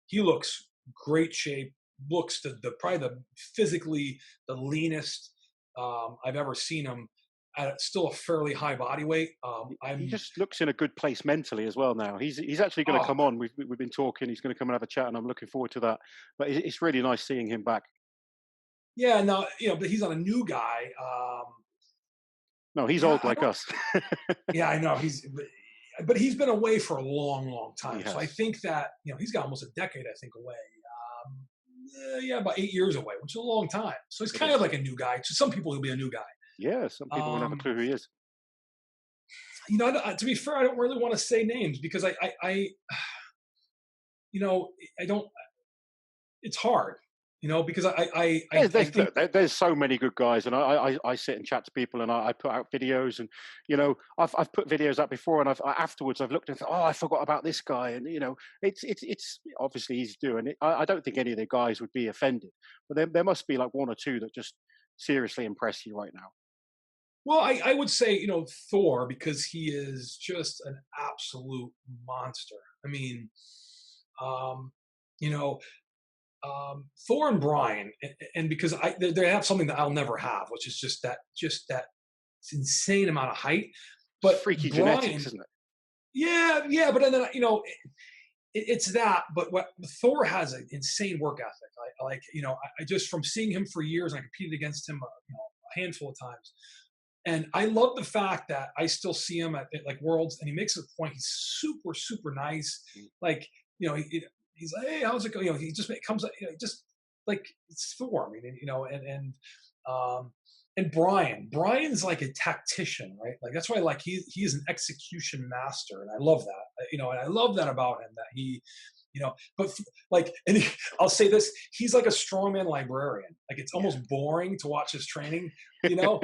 he looks great shape. Looks probably physically the leanest I've ever seen him. at still a fairly high body weight. He I'm just looks in a good place mentally as well now. He's actually going to oh come on. We've been talking. He's going to come and have a chat, and I'm looking forward to that. But it's really nice seeing him back. yeah, no, but he's on a new guy. No, he's Yeah, old I like don't. us. Yeah, I know but he's been away for a long, long He time. So I has. think that he's got almost a decade, I think, away. Yeah, about 8 years away, which is a long time. So he's It kind of is. like a new guy. To some people, he'll be a new guy. Yeah, some people won't have a Um, clue who he is. to be fair, I don't really want to say names because you know, I don't. It's hard, because I think. Look, there's so many good guys, and I sit and chat to people, and I put out videos, and I've put videos out before, and afterwards I've looked and thought, oh, I forgot about this guy, and it's obviously easy to do, and I don't think any of the guys would be offended, but there must be like one or two that just seriously impress you right now. Well, I would say Thor because he is just an absolute monster. I mean, um, you know, Thor and Brian, and because they have something that I'll never have, which is just that insane amount of height. It's But freaky genetics, Brian, isn't it? yeah, yeah, but then it's that. But what Thor has an insane work ethic. I like, I just from seeing him for years, and I competed against him, a handful of times. And I love the fact that I still see him at like Worlds, and he makes a point. He's super, super nice. Mm. Like, he's like, "Hey, how's it going?" He just comes, just like it's Thor. I mean, um, and Brian's like a tactician, right? Like that's why, like he is an execution master, and I love that. And I love that about him that he, but like, I'll say this: he's like a strongman librarian. Like it's Yeah. almost boring to watch his training, you know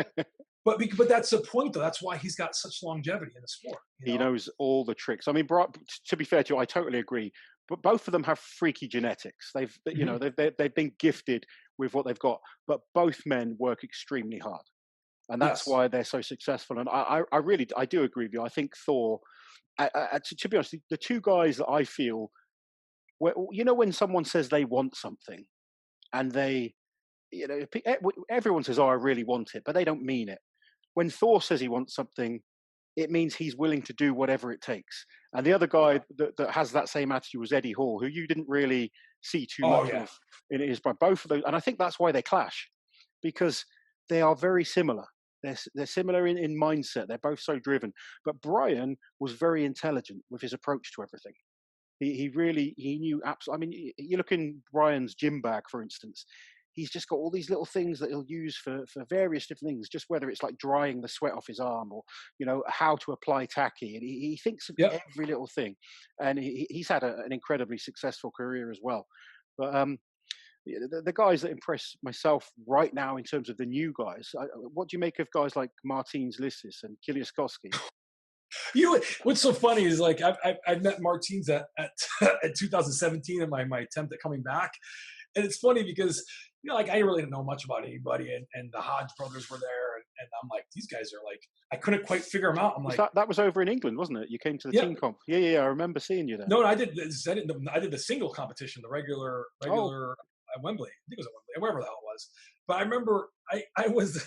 but that's the point, though. That's why he's got such longevity in the sport. He knows all the tricks. I mean, to be fair to you, I totally agree. But both of them have freaky genetics. Mhm. They've been gifted with what they've got. But both men work extremely hard, and that's Yes. why they're so successful. And I really, I do agree with you. I think Thor. To be honest, the two guys that I feel, when someone says they want something, and everyone says, "Oh, I really want it," but they don't mean it. When Thor says he wants something, it means he's willing to do whatever it takes. And the other Yeah. guy that has that same attitude was Eddie Hall, who you didn't really see too Oh much yeah. of in his, but both of those, and I think that's why they clash, because they are very similar. They're similar in mindset. They're both so driven. But Brian was very intelligent with his approach to everything. He really he knew absolutely. I mean, you look in Brian's gym bag, for instance. He's just got all these little things that he'll use for various different things. Just whether it's like drying the sweat off his arm, or how to apply tacky, and he thinks of Yep. every little thing. And he's had an incredibly successful career as well. But the guys that impress myself right now in terms of the new guys, what do you make of guys like Martins Lissis and Kiliaskowski? What's so funny is like I've met Martins at at 2017 in my attempt at coming back, and it's funny because like I really didn't know much about anybody, and the Hodge brothers were there, and I'm like, these guys are like, I couldn't quite figure them out. I'm Was like, that was over in England, wasn't it? You came to the yeah, team comp. Yeah, yeah, yeah. I remember seeing you there. no, I did this. I did the single competition, the Oh, regular at Wembley. I think it was at Wembley, wherever the hell it was. But I remember I was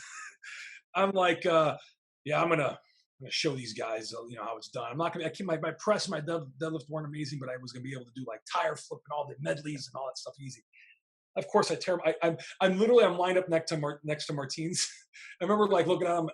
I'm like, yeah, I'm gonna show these guys, how it's done. I'm not gonna. I keep my press, my deadlift weren't amazing, but I was gonna be able to do like tire flip and all the medleys and all that stuff easy. Of course, I tear. I'm lined up next to Martins. I remember like looking at him,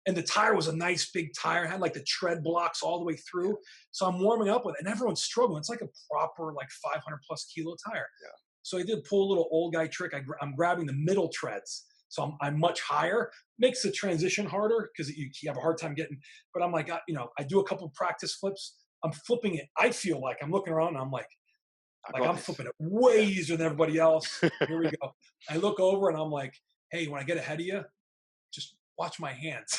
and the tire was a nice big tire. It had like the tread blocks all the way yeah, through. So I'm warming up with it, and everyone's struggling. It's like a proper like 500 plus kilo tire. yeah. So I did pull a little old guy trick. I'm grabbing the middle treads, so I'm much higher. Makes the transition harder because you have a hard time getting. But I'm like, I do a couple practice flips. I'm flipping it. I feel like I'm looking around, and I'm I like got I'm this. flipping it way Yeah. easier than everybody else. Here we go. I look over and I'm like, hey, when I get ahead of you, just watch my hands.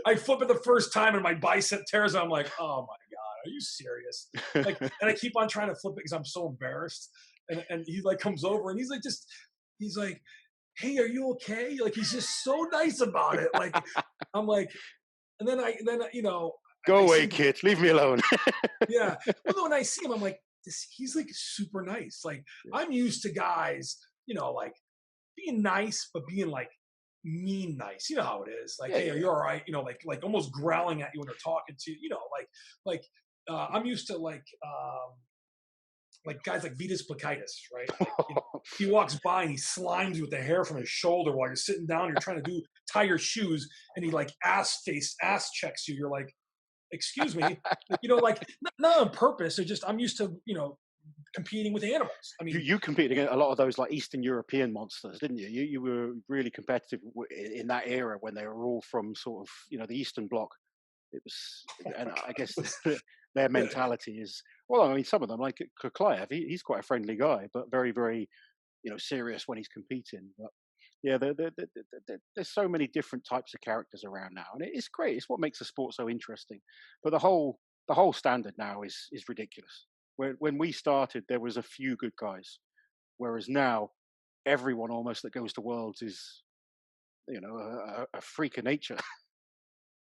I flip it the first time and my bicep tears. I'm like, oh my God, are you serious? Like, and I keep on trying to flip it because I'm so embarrassed. And he like comes over and he's like, hey, are you okay? Like, he's just so nice about it. Like, I'm like, and then, I Go see away, him. kid. Leave me alone. Yeah. Well, no, when I see him, I'm like, he's like super nice. Like Yeah. I'm used to guys, like being nice, but being like mean nice. You know how it is. Like, Yeah, hey, yeah, are you yeah. all right? Like almost growling at you when they're talking to you. Like I'm used to like guys like Vitas Placitis, right? Like, he walks by and he slimes you with the hair from his shoulder while you're sitting down. You're trying to tie your shoes, and he like ass checks you. You're like, excuse me, like not on purpose. It's just I'm used to competing with animals. I you mean, you competed against a lot of those like Eastern European monsters, didn't you? You were really competitive in that era when they were all from sort of the Eastern Bloc. It was, oh and my I god, guess their mentality is, well, I mean, some of them like Kuklaev, he's quite a friendly guy, but very, very serious when he's competing. But yeah, there's so many different types of characters around now, and it's great. It's what makes the sport so interesting. But the whole standard now is ridiculous. When we started, there was a few good guys, whereas now everyone almost that goes to worlds is a freak of nature.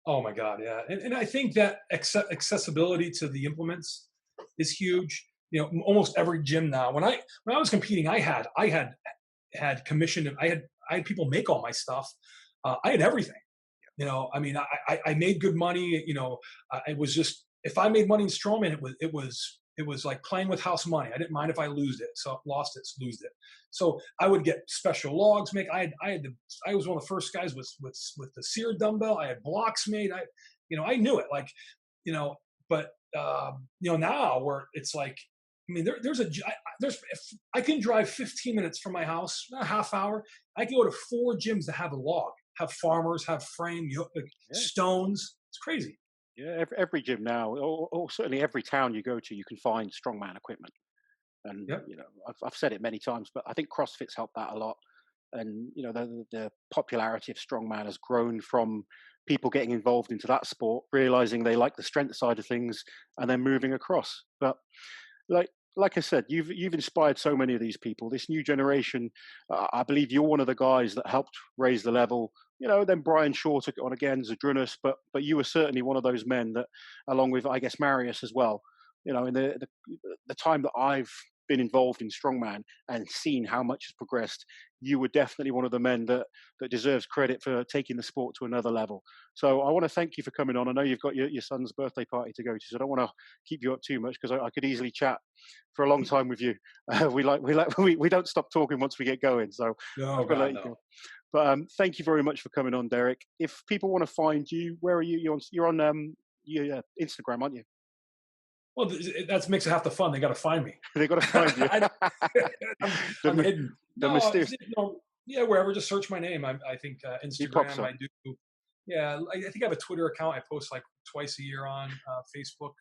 oh my god, yeah. And I think that accessibility to the implements is huge. Almost every gym now. When I was competing, I had commissioned. I had people make all my stuff. I had everything. I mean, I made good money. It was just if I made money in Strowman, it was like playing with house money. I didn't mind if I lost it, lose it. So I would get special logs make. I was one of the first guys with the sear dumbbell. I had blocks made. I knew it like, you know, but now where it's like, I mean, if I can drive 15 minutes from my house, a half hour. I can go to 4 gyms that have a log, have farmers, have frame, Yeah. stones. It's crazy. Yeah, every gym now, or certainly every town you go to, you can find strongman equipment. And Yep. I've said it many times, but I think CrossFit's helped that a lot. And the popularity of strongman has grown from people getting involved into that sport, realizing they like the strength side of things, and then moving across. But like I said, you've inspired so many of these people. This new generation, I believe you're one of the guys that helped raise the level. Then Brian Shaw took it on again, Zadrunas, but you were certainly one of those men that, along with I guess Marius as well. In the time that I've been involved in strongman and seen how much has progressed, you were definitely one of the men that deserves credit for taking the sport to another level. So I want to thank you for coming on. I know you've got your son's birthday party to go to, so I don't want to keep you up too much because I could easily chat for a long time with you. We don't stop talking once we get going. So No, I've got to let God, you no. go. But thank you very much for coming on, Derek. If people want to find you, where are you? You're on your Instagram, aren't you? Well, that makes it half the fun. They got to find me. They got to find you. I, I'm, the I'm hidden. the No, mysterious. yeah, wherever. Just search my name. I think He pops Instagram. up. I do. Yeah, I think I have a Twitter account. I post like twice a year on Facebook.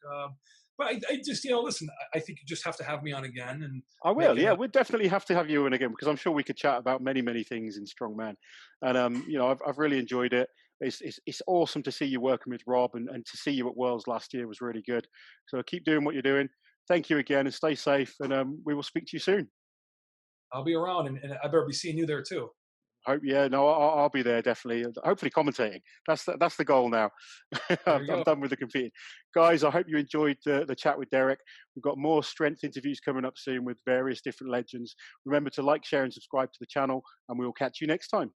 But I just, listen. I think you just have to have me on again and I make will. it Yeah, a. we'd definitely have to have you in again because I'm sure we could chat about many, many things in strongman. And I've really enjoyed it. It's awesome to see you working with Rob and to see you at Worlds last year was really good. So keep doing what you're doing. Thank you again and stay safe. And we will speak to you soon. I'll be around, and I better be seeing you there too. Hope, yeah, no, I'll be there definitely. Hopefully, commentating. That's the goal now. There I'm, you I'm go. done with the competing, guys. I hope you enjoyed the chat with Derek. We've got more strength interviews coming up soon with various different legends. Remember to like, share, and subscribe to the channel, and we will catch you next time.